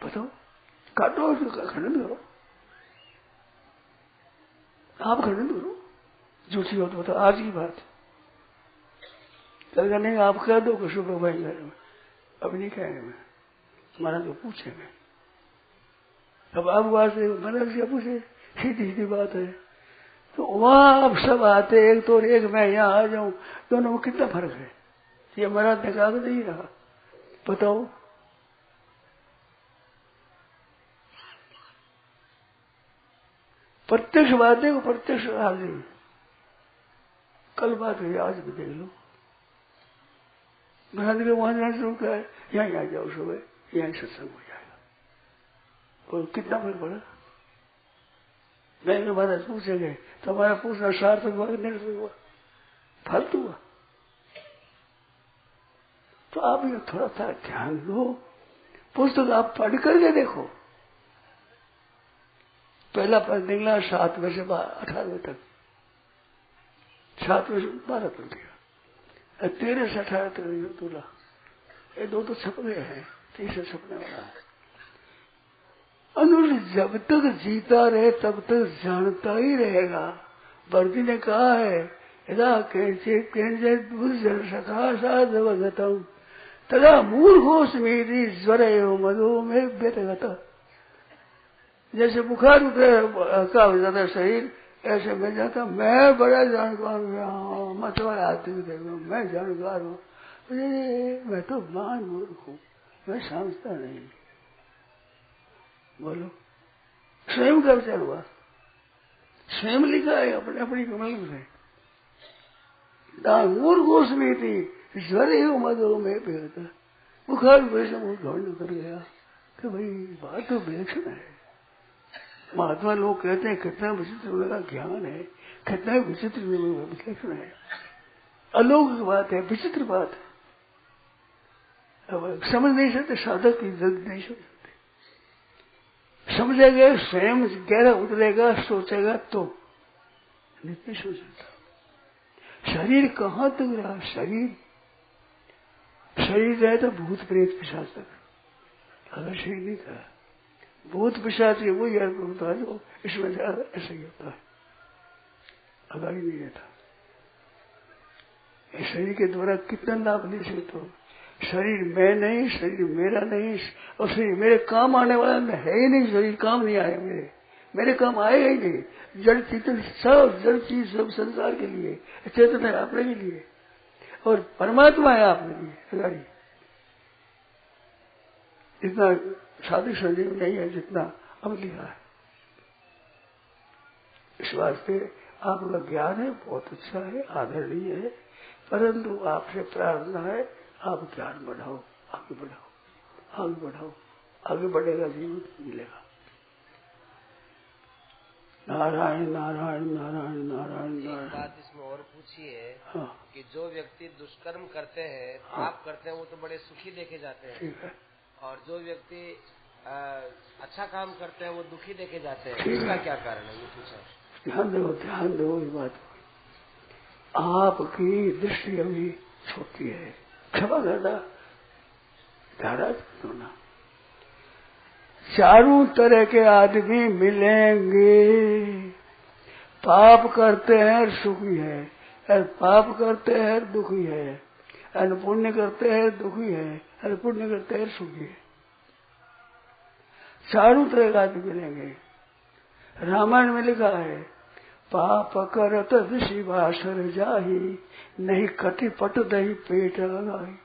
बताओ। काटो खंडन करो, आप खंडन करो। झूठी हो तो बताओ, आज की बात। कल नहीं, आप कह दो कि सुबह भाई घर में, अभी नहीं कहेंगे। मैं हमारा तो पूछेंगे। अब आप वहां से महाराज से पूछे, सीधी सीधी बात है। तो वहां आप सब आते एक तो, एक मैं यहाँ आ जाऊं, दोनों में कितना फर्क है? ये महाराज ने कहा नहीं रहा, बताओ। प्रत्यक्ष बात है, प्रत्यक्ष हाजिर। कल बात हुई, आज भी देख लो। महाराज ने वहां जाना शुरू किया, यहीं आ जाओ सुबह, यहीं सत्संग हो जाएगा। और कितना फर्क पड़ा? मैं महाराज पूछेंगे तो हमारा पूछना सार्थक हुआ कि निरर्थक हुआ, फालतू हुआ? तो आप ये थोड़ा सा ध्यान दो। पुस्तक आप पढ़ करके देखो। पहला पद निकला 7 बजे से 18 बजे तक, 7 बजे 12 तक दिया, 13 से 18 तक दूल्हा। ये दो तो छप गए हैं, तीसरे छपने वाला है। अनुज जब तक जीता रहे तब तक जानता ही रहेगा। वर्दी ने कहा है, यदा सखा साधवगतम तदा मूर्खोस्मीति ज्वर एवं मधु में व्यतगत। जैसे बुखार उतरे का हो जाता है शरीर, ऐसे मैं जाता, मैं बड़ा जानकार हूँ, मतवाला आदमी देखो, मैं जानकार हूँ, मैं तो महान मूर्ख हूँ, मैं समझता नहीं। बोलो, स्वयं का विचार हुआ, स्वयं लिखा है अपने अपनी कमल में। मूर्खोस्मी थी ज्वर एवं मधु में बेहतर। बुखार वैसे वो गौर कर गया कि भाई बात तो विलक्षण है। महात्मा लोग कहते हैं कितना विचित्र उनका ज्ञान है, कितना विचित्र विलक्षण है, अलौकिक बात है, विचित्र बात है। अब समझ नहीं सकते, साधक की जल्द नहीं समझ सकते। समझेगा, स्वयं गहरा उतरेगा, सोचेगा तो नहीं सोच सकता। शरीर कहाँ तक रहा? शरीर रहे तो भूत प्रेत पिशाच तक, अगर शरीर नहीं था भूत पिशाच के वही अर्थ होता है जो इसमें ऐसा ही होता है, अगर ही नहीं रहता। इस शरीर के द्वारा कितना लाभ ले सकते हो? शरीर मैं नहीं, शरीर मेरा नहीं, और शरीर मेरे काम आने वाला है ही नहीं। शरीर काम नहीं आया, मेरे काम आएगा ही नहीं। जड़ चेतन सब, जड़ चीज सब संसार के लिए, चेतन है अपने के लिए, और परमात्मा है आपके लिए। अगर इतना साधु संजीव नहीं है जितना अब लिखा है। इस वास्ते आपका ज्ञान है बहुत अच्छा है, आदरणीय है, परंतु आपसे प्रार्थना है आप ज्ञान बढ़ाओ, आगे बढ़ाओ, आगे बढ़ाओ, आगे बढ़ेगा जीवन मिलेगा। नारायण नारायण नारायण नारायण नारायण। बात इसमें और पूछी है, हाँ। कि जो व्यक्ति दुष्कर्म करते हैं, पाप करते हैं, वो तो बड़े सुखी देखे जाते हैं। ठीक है। और जो व्यक्ति अच्छा काम करते हैं वो दुखी देखे जाते हैं। इसका क्या कारण है, ये पूछा। ध्यान दो ये बात। आपकी दृष्टि अभी छोटी है, क्षमा करना, धारा होना। चारों तरह के आदमी मिलेंगे। पाप करते हैं और सुखी है, और पाप करते हैं और दुखी है, और पुण्य करते हैं दुखी है, और पुण्य करते हैं सुखी है। चारों तरह के आदमी मिलेंगे। रामायण में लिखा है, पाप करत शिवासर जाही, नहीं कटी पट दही पेट लगाई।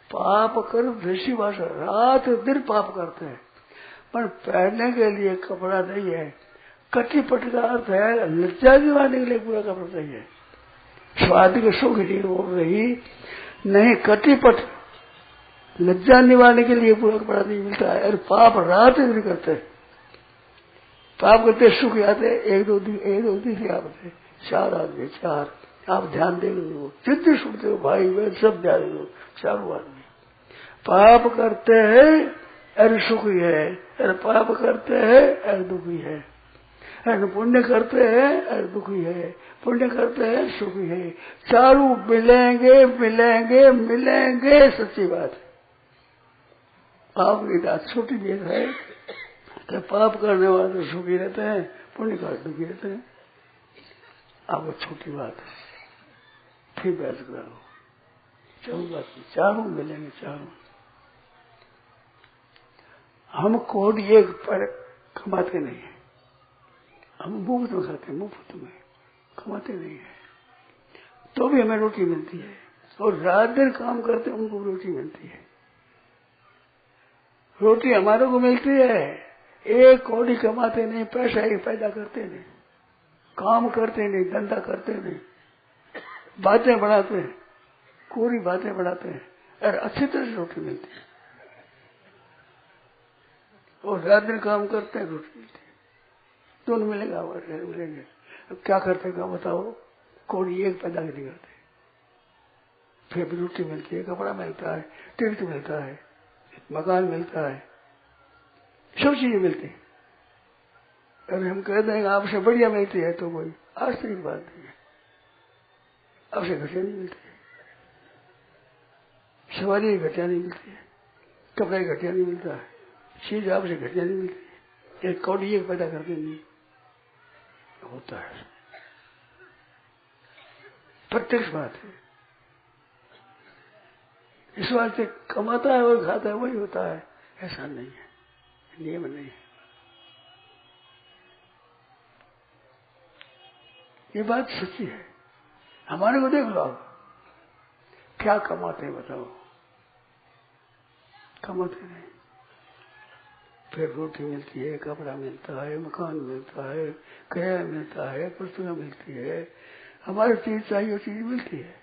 पाप कर ऋषिवासर, रात दिन पाप करते हैं, पर पहनने के लिए कपड़ा नहीं है। कटी पट का अर्थ है लज्जा दिवाने के लिए पूरा कपड़ा चाहिए। स्वाद के सुख नहीं हो रही, नहीं कटी पट लज्जा निभाने के लिए पूरा कपड़ा नहीं मिलता है। और पाप रात दिन करते हैं, पाप करते सुख आते एक दो दिन से आते 4 आदमी 4। आप ध्यान दे लो, जितने सुनते हो भाई बहन सब ध्यान दो। चारों आदमी पाप करते हैं और सुखी है, और पाप करते हैं और दुखी है, और पुण्य करते हैं और दुखी है, पुण्य करते हैं सुखी है। चारों मिलेंगे मिलेंगे मिलेंगे, सच्ची बात है। पाप की बात छोटी बात है कि पाप करने वाले तो सुखी रहते हैं, पुण्य का दुखी रहते हैं। आपको छोटी बात है, फिर बहस करो। चलो बात चारों मिलेंगे, चारों। हम कोड एक पर कमाते नहीं है, हम मुफ्त में खाते हैं, मुफ्त में कमाते नहीं है, तो भी हमें रोटी मिलती है। और रात दिन काम करते हैं, उनको रोटी मिलती है। रोटी हमारे को मिलती है, एक कौड़ी कमाते नहीं, पैसा ही पैदा करते नहीं, काम करते नहीं, धंधा करते नहीं, बातें बढ़ाते हैं, कोरी बातें बढ़ाते हैं, और अच्छी तरह से रोटी मिलती है। और रात दिन काम करते हैं, रोटी मिलती है। दोनों मिलेगा, मिलेंगे। अब क्या करते हैं बताओ? कौड़ी एक पैदा नहीं करते, फिर भी रोटी मिलती है, कपड़ा मिलता है, टिकट मिलता है, मकान मिलता है, सब चीजें मिलती है। अगर हम कह देंगे आपसे बढ़िया मिलती है तो कोई आश्चर्य की बात नहीं है। आपसे घटिया नहीं मिलती है, सवारी घटिया नहीं मिलती है, कपड़ा घटिया नहीं मिलता है, चीज आपसे घटिया नहीं मिलती है। एक कौड़ी एक पैदा करके नहीं होता है, प्रत्यक्ष बात है। इस वास्ते कमाता है और खाता है वही होता है, ऐसा नहीं है, नियम नहीं है। ये बात सच्ची है। हमारे को देख लो, आप क्या कमाते हैं बताओ? कमाते नहीं, फिर रोटी मिलती है, कपड़ा मिलता है, मकान मिलता है, किराया मिलता है, पुस्तकें मिलती है, हमारी चीज चाहिए वो चीज मिलती है।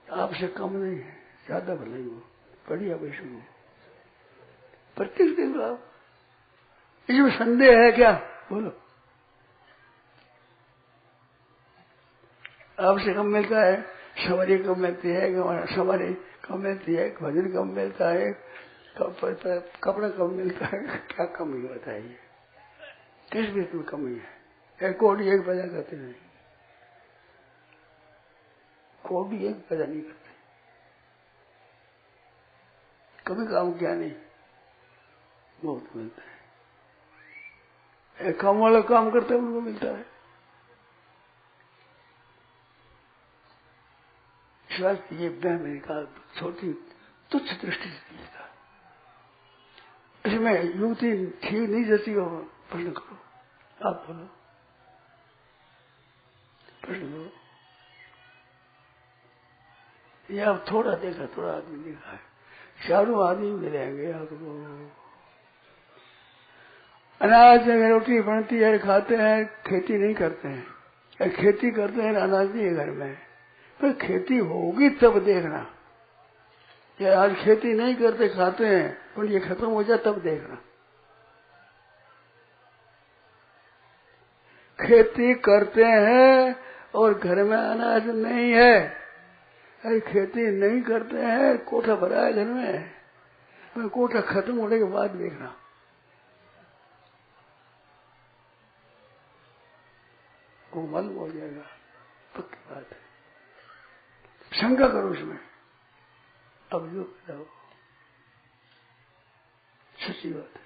आपसे कम नहीं है, ज्यादा भले ही हो, बढ़िया वैसे हो, प्रत्येक देख लो आप। इसमें संदेह है क्या? बोलो। आपसे कम मिलता है, सवारी कम मिलती है, सवारी कम मिलती है, भजन कम मिलता है, कपड़ा कम मिलता है, क्या कमी बताइए? किस भी में कमी है? एक कोडी एक पैदा करते नहीं, कोडी एक पैदा नहीं करते, कभी काम किया नहीं, बहुत मिलता है। एक काम वाला काम करते हैं उनको मिलता है। ये वह का छोटी तुच्छ दृष्टि से दिखता, इसमें युवती ठीक नहीं जैसी हो। प्रश्न करो, आप बोलो, प्रश्न करो। ये आप थोड़ा देखा, थोड़ा आदमी देखा है, चारों आदमी मिलेंगे आपको। अनाज में रोटी बनती है, खाते हैं, खेती नहीं करते हैं, खेती करते हैं, अनाज नहीं है घर में, पर खेती होगी तब देखना। ये आज खेती नहीं करते, खाते हैं, पर ये खत्म हो जाए तब देखना। खेती करते हैं और घर में अनाज नहीं है, अरे खेती नहीं करते हैं, कोठा भरा है घर में, पर कोठा खत्म होने के बाद देखना। वो मालूम हो जाएगा, पक्की बात है। शंका करो इसमें, अब जो बताओ। सच्ची बात है,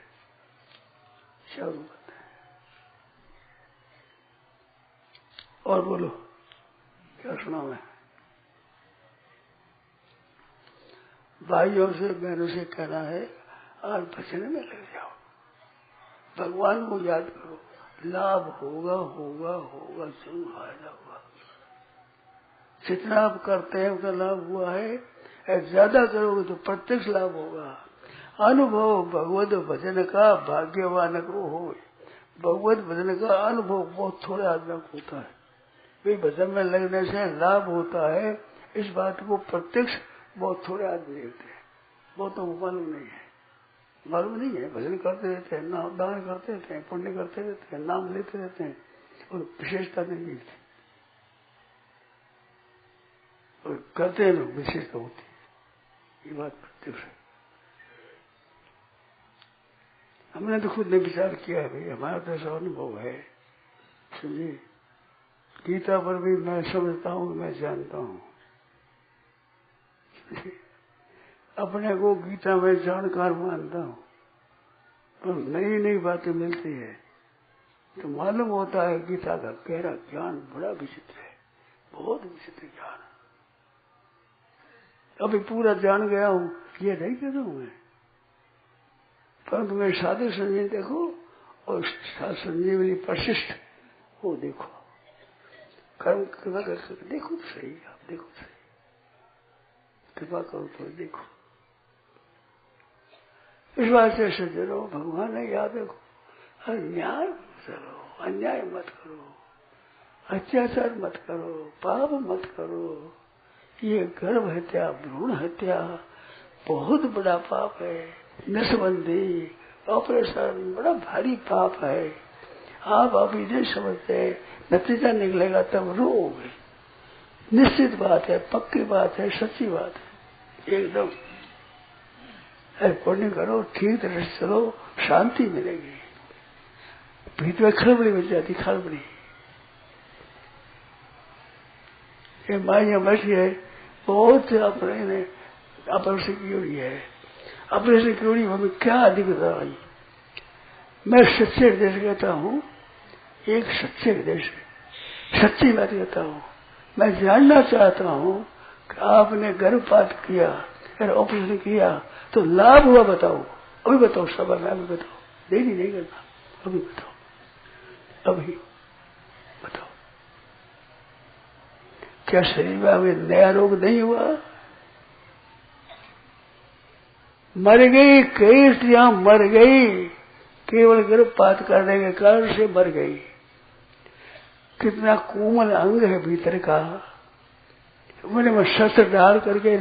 सब बात है। और बोलो क्या सुना मैं। भाइयों से बहनों से कहना है, आज भजन में लग जाओ, भगवान को याद करो, लाभ होगा होगा होगा, जरूर फायदा होगा। जितना आप करते हैं उतना लाभ हुआ है, ज्यादा करोगे तो प्रत्यक्ष लाभ होगा। अनुभव भगवत भजन का भाग्यवान को हो। भगवत भजन का अनुभव बहुत थोड़े आदमी को होता है। वे भजन में लगने से लाभ होता है, इस बात को प्रत्यक्ष बहुत थोड़े आदमी देखते हैं, बहुतों को मालूम नहीं है। मालूम नहीं है, भजन करते रहते हैं, नाम दान करते रहते हैं, पुण्य करते रहते हैं, नाम लेते रहते हैं और विशेषता नहीं मिलती, और करते हैं लोग विशेषता होती है। ये बात प्रत्यक्ष है। हमने तो खुद ने विचार किया है भाई, हमारा तो ऐसा अनुभव है, समझिए। गीता पर भी मैं समझता हूँ, मैं जानता हूँ, अपने को गीता में जानकार मानता हूँ, तो नई नई बातें मिलती है तो मालूम होता है गीता का गहरा ज्ञान बड़ा विचित्र है, बहुत विचित्र ज्ञान। अभी पूरा जान गया हूँ ये नहीं कहता हूँ मैं, परंतु मैं साधु संजीवनी देखो और साधु संजीवनी प्रशिष्ट वो देखो, कर्म कृपा करके देखो तो सही, आप देखो तो सही, कृपा करो तो देखो। इस बात से सज्जनों, भगवान ने याद रखो, अन्याय करो, अन्याय मत करो, अत्याचार मत करो, पाप मत करो। ये गर्भ हत्या, भ्रूण हत्या बहुत बड़ा पाप है। नसबंदी, ऑपरेशन बड़ा भारी पाप है। आप अभी नहीं समझते, नतीजा निकलेगा तब रोओगे। निश्चित बात है, पक्की बात है, सच्ची बात है एकदम। पुण्य करो, ठीक तरह से चलो, शांति मिलेगी। भीतर में खलबली मिल जाती, खलबली। ये माइया बैठी है, बहुत अपने ऑपरेशन की हुई है, ऑपरेशन की हुई हमें क्या दिक्कत आई। मैं सच्चे हृदय से कहता हूँ, एक सच्चे हृदय से सच्ची बात कहता हूँ। मैं जानना चाहता हूँ कि आपने गर्भपात किया, अगर ऑपरेशन किया तो लाभ हुआ, बताओ अभी, बताओ सबर में, अभी बताओ, देरी नहीं करना, अभी बताओ, अभी बताओ। क्या शरीर में अभी नया रोग नहीं हुआ? मर गई, कई स्त्रियां मर गई, केवल गर्भपात करने के कारण से मर गई। कितना कोमल अंग है भीतर का, मैंने में शस्त्र डाल करके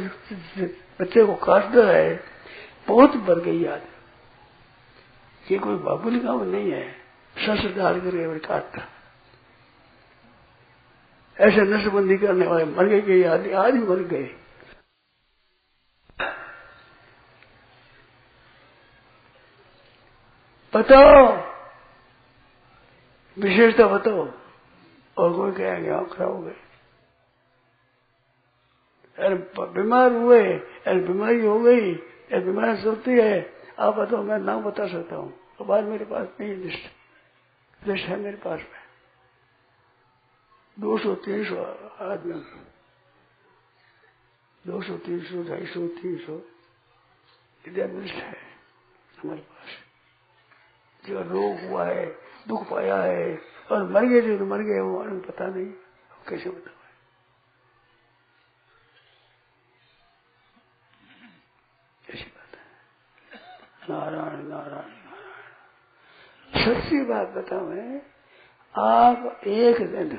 बच्चे को काटता है, बहुत मर गई याद। ये कोई मामूली काम नहीं है, शस्त्र डाल करके काटता। ऐसे नसबंदी करने वाले मर गए कि आज ही मर गए। बताओ, विशेषता बताओ। और कोई कहेंगे आप खराब हो गए, अरे बीमार हुए, अरे बीमारी हो गई, अरे बीमारी सोती है, आप बताओ, मैं नाम बता सकता हूँ। तो बाद मेरे पास नहीं लिस्ट है मेरे पास में, 200-300 आदमी, 200-300, 250-300 इधर लिस्ट है हमारे पास, जो रोग हुआ है, दुख पाया है, और मर गए जो तो मर गए, वो पता नहीं, कैसे बताओ। ऐसी बात है। नारायण नारायण नारायण। सच्ची बात बताओ मैं, आप एक दिन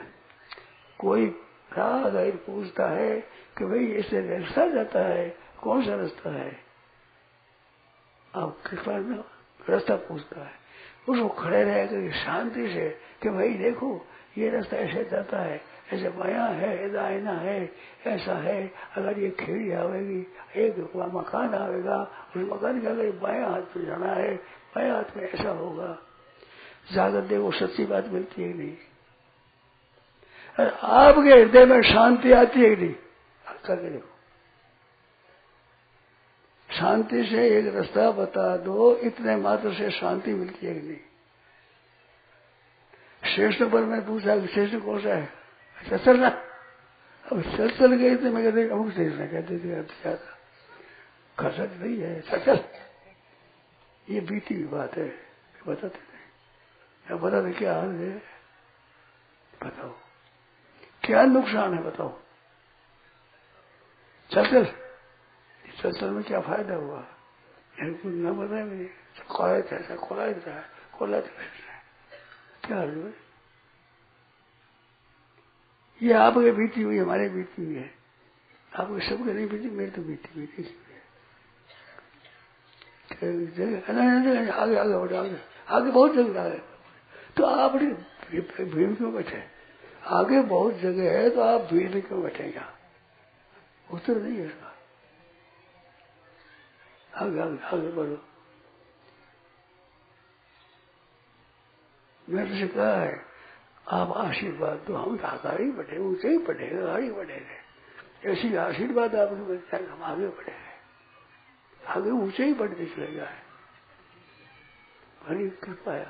कोई राहगीर पूछता है कि भाई ऐसे रास्ता जाता है, कौन सा रास्ता है, आप कृपा में रास्ता पूछता है, उसको खड़े रह कर शांति से कि भाई देखो ये रास्ता ऐसे जाता है, ऐसे बाया है, दाहिना है, ऐसा है, अगर ये खेड़ी आवेगी, एक मकान आवेगा, उस मकान के अगर बाया हाथ पे जाना है, बाया हाथ में ऐसा होगा। जाकर देखो सच्ची बात मिलती है नहीं, आपके हृदय में शांति आती है नहीं, करके देखो। शांति से एक रास्ता बता दो, इतने मात्र से शांति मिलती है कि नहीं। श्रेष्ठ पर मैं पूछा कि श्रेष्ठ कौन सा है? अच्छा चल रहा। अब चल गए थे, मैं कहते अमुक श्रेष्ठ कहते थे ज्यादा खर्चा नहीं है, चल। ये बीती हुई बात है, बताते नहीं। अब बताते क्या हाल है, बताओ क्या नुकसान है, बताओ। चल चल में क्या फायदा हुआ? कुछ न बताए मुझे, खोला क्या हाल हुआ? ये आपके बीती हुई, हमारे बीती हुई है। आपके सबके नहीं बीती, मेरी तो बीती हुई है। आगे आगे बहुत जगह है, तो आप भीड़ क्यों बैठे? आगे बहुत जगह है तो आप भीड़ में क्यों बैठे? यहाँ उत्तर नहीं है इसका। आगे बढ़ो। मैंने कहा है आप आशीर्वाद दो, हम आगे बढ़े, ऊंचे ही बढ़ेगा, आगे बढ़ेगा। ऐसी आशीर्वाद आपने बताया, हम आगे बढ़ेंगे, आगे ऊंचे ही बढ़ते चले जाए। बड़ी कृपा है,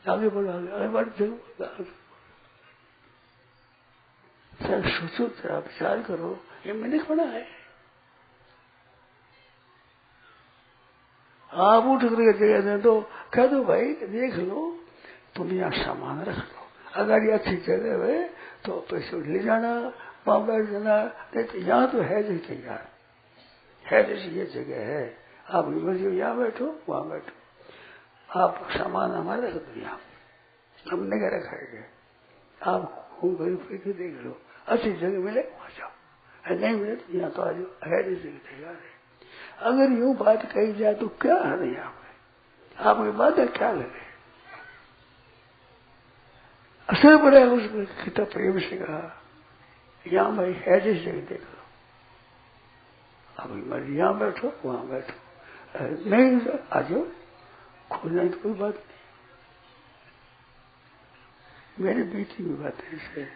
आगे बढ़ो, आगे बढ़ते। सोचो, जरा विचार करो, ये मैंने पढ़ा है। आप उठ करके जगह दे तो कह दो भाई देख लो, तुम यहाँ सामान रख लो, अगर ये अच्छी जगह है तो पैसे ले जाना, वहां बैठ जाना। तो यहाँ तो है जैसे तैयार है, जैसी ये जगह है, आप मर्जी यहाँ बैठो वहां बैठो, आप सामान हमारे रख दो, यहाँ हमने क्या रखाएंगे। आप घूम फिर के देख लो, अच्छी जगह मिले वहां जाओ, नहीं मिले तो यहाँ तो आ जाओ, है जैसी जगह तैयार है। अगर यूं बात कही जाए तो क्या है नहीं, आपकी बात है क्या लगे? असर पड़े उसमें कितना प्रेम से कहा, यहाँ भाई है जिस जगह देख लो, अभी मर्जी यहाँ बैठो वहां बैठो, नहीं आ जाओ, खोलने की कोई बात नहीं। मेरी बीती हुई बात है इसे।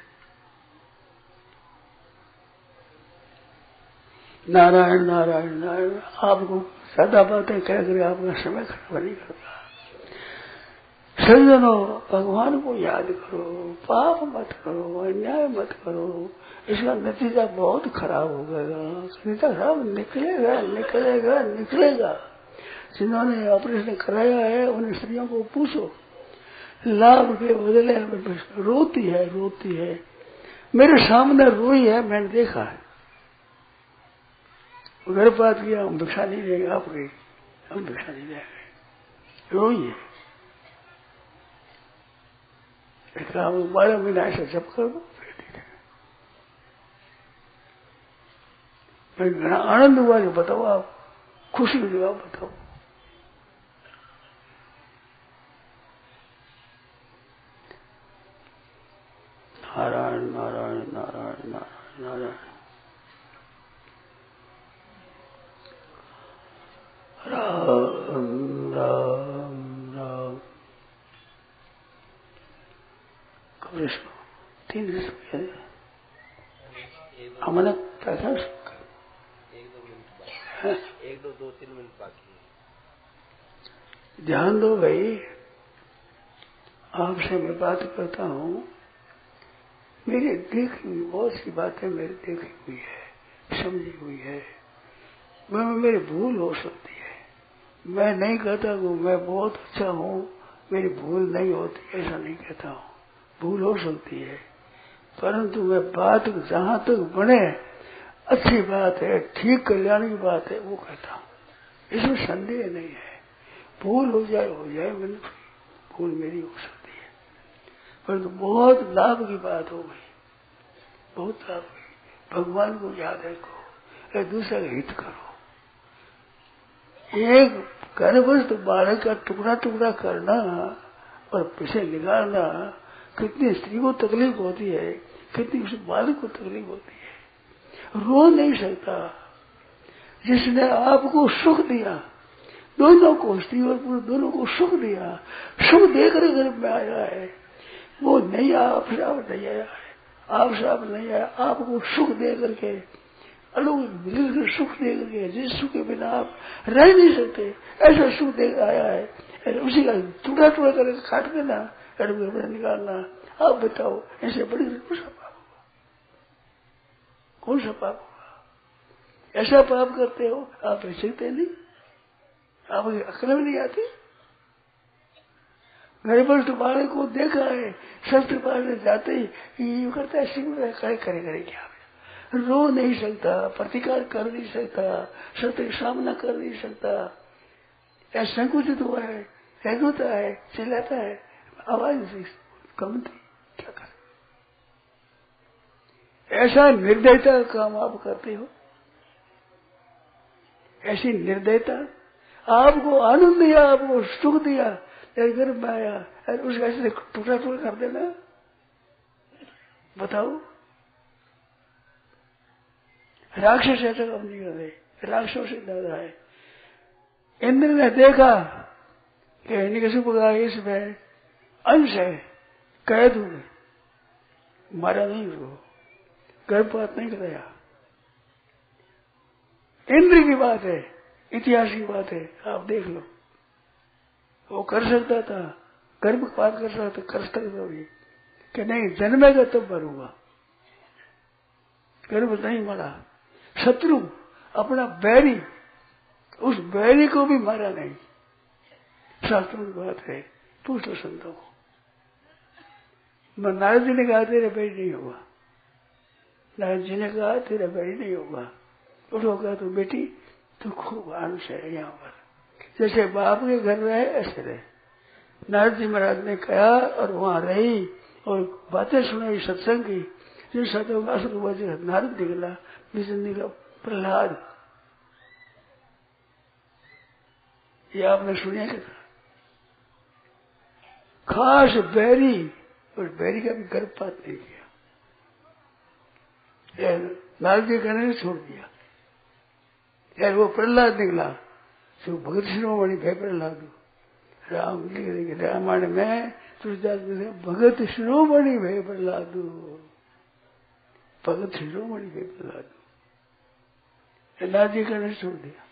नारायण नारायण नारायण। आपको ज्यादा बातें कह कर आपका समय खराब नहीं करता। सज्जनों, भगवान को याद करो, पाप मत करो, अन्याय मत करो, इसका नतीजा बहुत खराब हो गएगा। नतीजा खराब निकलेगा निकलेगा निकलेगा। जिन्होंने ऑपरेशन कराया है उन स्त्रियों को पूछो, लाभ के बदले रोती है। मेरे सामने रोई है, मैंने देखा है। घर बात किया, हम भिक्षा नहीं देंगे आपके, हम भिक्षा नहीं देंगे, रोई है। 12 महीना ऐसा जब कर दो, मैं घना आनंद हुआ जो बताओ, आप खुशी हुई आप बताओ। नारायण नारायण नारायण नारायण नारायण। राम राम राम। कृष्ण 3 रुपये हमने पैसा 1-2-3 मिनट बाकी है। ध्यान दो भाई, आपसे मैं बात करता हूँ, मेरी देखी हुई बहुत सी बातें मेरी देखी हुई है, समझी हुई है। मेरी भूल हो सकती है, मैं नहीं कहता हूँ मैं बहुत अच्छा हूँ, मेरी भूल नहीं होती, ऐसा नहीं कहता हूँ, भूल हो सकती है। परंतु मैं बात जहां तक बने अच्छी बात है, ठीक कल्याण की बात है, वो कहता हूँ, इसमें संदेह नहीं है। भूल हो जाए मैंने, भूल मेरी हो सकती है, परंतु बहुत लाभ की बात हो गई, बहुत लाभ हुई। भगवान को याद रखो, एक दूसरे का हित करो। एक गर्भस्थ बालक का टुकड़ा टुकड़ा करना और पीछे निकालना, कितनी स्त्री को तकलीफ होती है, कितनी उस बालक को तकलीफ होती है। रो नहीं सकता। जिसने आपको सुख दिया, दोनों को, स्त्री और पुरुष दोनों को सुख दिया, सुख देकर गर्भ में आया है, वो नहीं आपसे नहीं आया है, आपसे नहीं आया, आपको सुख दे करके अलौकिक मिलकर सुख दे गए, जिस सुख के बिना आप रह नहीं सकते, ऐसा सुख दे आया है। उसी का टुकड़ा टुकड़ा करके काट देना, कड़वे निकालना। आप बताओ, ऐसे बड़ी कौन सा पाप होगा? कौन सा पाप होगा? ऐसा पाप करते हो आप, रह सकते नहीं, आपकी अकल में नहीं आती। गरीबस्थ बालक को देखा है, शस्त्र पास जाते ही ये करता है, सिंह करे क्या, रो नहीं सकता, प्रतिकार कर नहीं सकता, सत्य का सामना कर नहीं सकता, या संकुचित हुआ है, होता है, चिल्लाता है, आवाज कम थी, क्या कर? ऐसा निर्दयता का काम आप करते हो, ऐसी निर्दयता। आपको आनंद दिया, आपको सुख दिया, घर में आया और उसका ऐसे टुकड़ा टुकड़ा कर देना, बताओ। राक्षस ऐसा काम नहीं कर रहे, राक्षसों से ज्यादा है। इंद्र ने देखा कि हिरण्यकशिपु का इसमें अंश है, कह दूंगे, मारा नहीं उसको, गर्भपात नहीं कराया। इंद्र की बात है, इतिहास की बात है, आप देख लो। वो कर सकता था, गर्भपात कर सकता था, कर सकता कि नहीं, जन्मेगा तब मरूंगा, गर्भ नहीं मरा। शत्रु अपना बैरी, उस बैरी को भी मारा नहीं। शास्त्रों की बात है, पूछ लो संतों को। नारद जी ने कहा तेरा बैरी नहीं होगा, नारद जी ने कहा तेरा बैरी नहीं होगा। उठोगा तो बेटी तो खूब आनंद है यहाँ पर, जैसे बाप के घर रहे ऐसे रहे। नारद जी महाराज ने कहा और वहां रही और बातें सुनाई सत्संग की। जिन सत्यों का असर हुआ, नारद निकला, निकला प्रहलाद, ये आपने सुनिया क्या? खास बैरी, और बैरी का भी गर्भपात नहीं किया, नारद जी कहने ने छोड़ दिया। यार वो प्रहलाद निकला, जो भगत शिरोमणि भय प्रहलाद, राम रामायण में तुलसीदास में भगत शिरोमणि भय प्रहलाद, भगत शिरोमणि भय प्रहलाद। नारद जी कहने छोड़ दिया,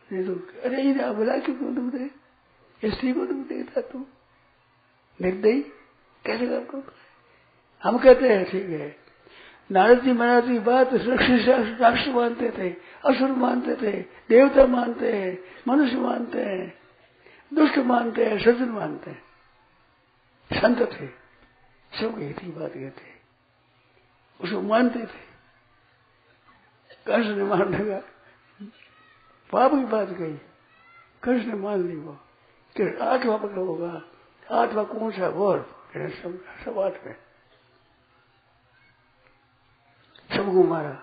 नहीं तो अरे ये बोला कि क्यों दुख दे, स्त्री को दुख देता तू, निर्दयी कैसे करता? हम कहते हैं ठीक है, नारद जी महाराज की बात राक्षस मानते थे, असुर मानते थे, देवता मानते हैं, मनुष्य मानते हैं, दुष्ट मानते हैं, सज्जन मानते हैं, संत थे, सब एक ही बात कहते, उसको मानते थे। कृष्ण ने मान लगा, पाप की बात कही, कृष्ण ने मान ली। वो कि 8वां पकड़ होगा, 8वां कौन सा और सब 8 में सबको मारा।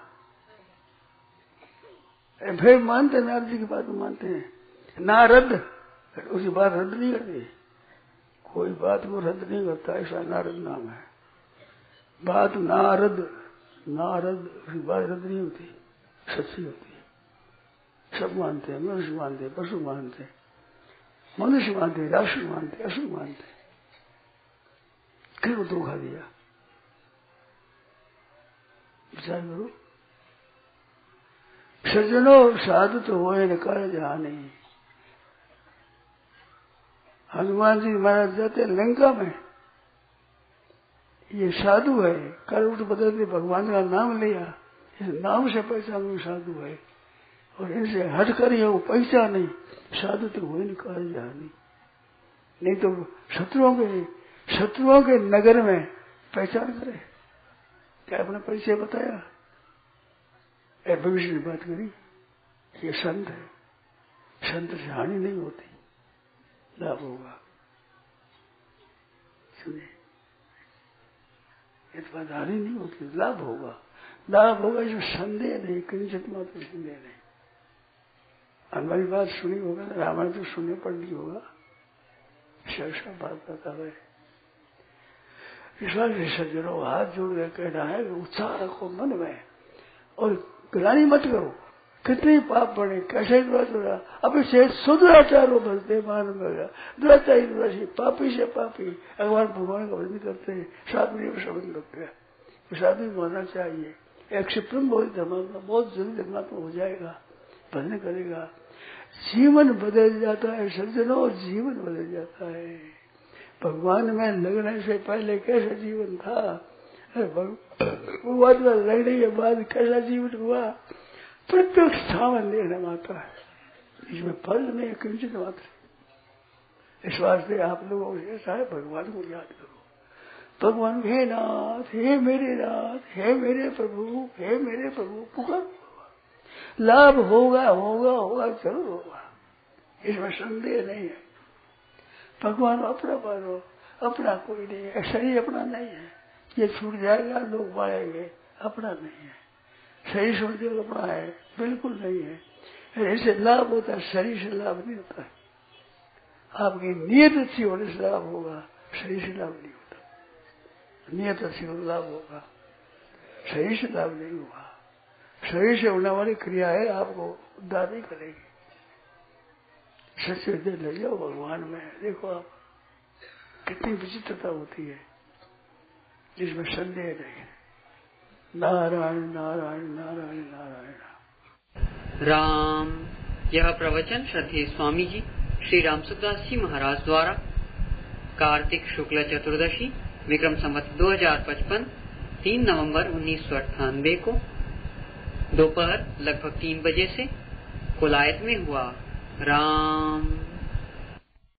फिर मानते, नारद जी की बात मानते हैं, नारद उसकी बात रद्द नहीं करती, कोई बात को रद्द नहीं करता, ऐसा नारद नाम है। बात नारद, नारद उसकी बात रद्द नहीं होती, सच्ची होती है। सब मानते हैं, मनुष्य मानते हैं, पशु मानते हैं, मनुष्य मानते हैं, राक्षस मानते हैं, असुर मानते हैं। क्यों धोखा दिया? विचार करो। सज्जनों साधु तो हो कर जहां नहीं। हनुमान जी महाराज जाते लंका में, ये साधु है, कर उठ बदलते भगवान का नाम लिया, इस नाम से पहचान साधु है, और इनसे हट कर ये वो पहचान नहीं, साधु तो हो नहीं कर जहां नहीं तो शत्रुओं के नगर में पहचान करे। क्या अपना परिचय बताया, भविष्य में बात करी, ये संत है, संत से हानि नहीं होती, लाभ होगा। सुनिए, इस बात हानि नहीं होती, लाभ होगा, लाभ होगा, इसमें संदेह नहीं, किंचित मात्र संदेह नहीं। हमारी बात सुनी होगा, रामायण तो सुनने पड़ ली होगा, शर्षा बात बता रहे। विश्वास सज्जनों हाथ जोड़ कर कहना है, उत्साह रखो मन में और ग्लानि मत करो। कितने पाप बने, कैसे दुराचार, अब से सुदुराचारो बसते मान में दुराचारी दुराचारी, पापी से पापी, भगवान भगवान का भजन करते हैं, साधु शब्द करते हैं, साधु होना चाहिए। एक क्षिप्रम बहुत धर्मात्मा, बहुत जल्दी धर्मात्मा हो जाएगा, भजन करेगा, जीवन बदल जाता है सज्जनों, जीवन बदल जाता है। भगवान में लगने से पहले कैसा जीवन था, भगवान में लगने के बाद कैसा जीवन हुआ, प्रत्यक्ष सावन देखना मात्र है, इसमें फल नहीं किंचित मात्र। इस वास्ते आप लोगों से ऐसा है, भगवान को याद करो। भगवान हे नाथ, हे मेरे नाथ, हे मेरे प्रभु, हे मेरे प्रभु, पुकार, लाभ होगा होगा होगा जरूर होगा, इसमें संदेह नहीं है। भगवान अपना मानो, अपना कोई नहीं है, शरीर अपना नहीं है, ये छूट जाएगा लोग मारेंगे, अपना नहीं है। शरीर समझो अपना है, बिल्कुल नहीं है। ऐसे लाभ होता है, शरीर से लाभ नहीं होता है। आपकी नियत अच्छी होने से लाभ होगा, शरीर से लाभ नहीं होता। नियत अच्छी होने लाभ होगा, शरीर से लाभ नहीं होगा। शरीर से होने वाली क्रिया है आपको उद्धार नहीं करेगी। सच्चे हृदय ले जाओ भगवान में, देखो आप कितनी विचित्रता होती है जिसमें संदेह नहीं है। नारायण नारायण नारायण नारायण राम। यह प्रवचन श्रद्धेय स्वामी जी श्री राम सुखदास जी महाराज द्वारा कार्तिक शुक्ल चतुर्दशी विक्रम संवत 2055 3 नवंबर 1998 को दोपहर लगभग 3 बजे से कोलायत में हुआ। राम।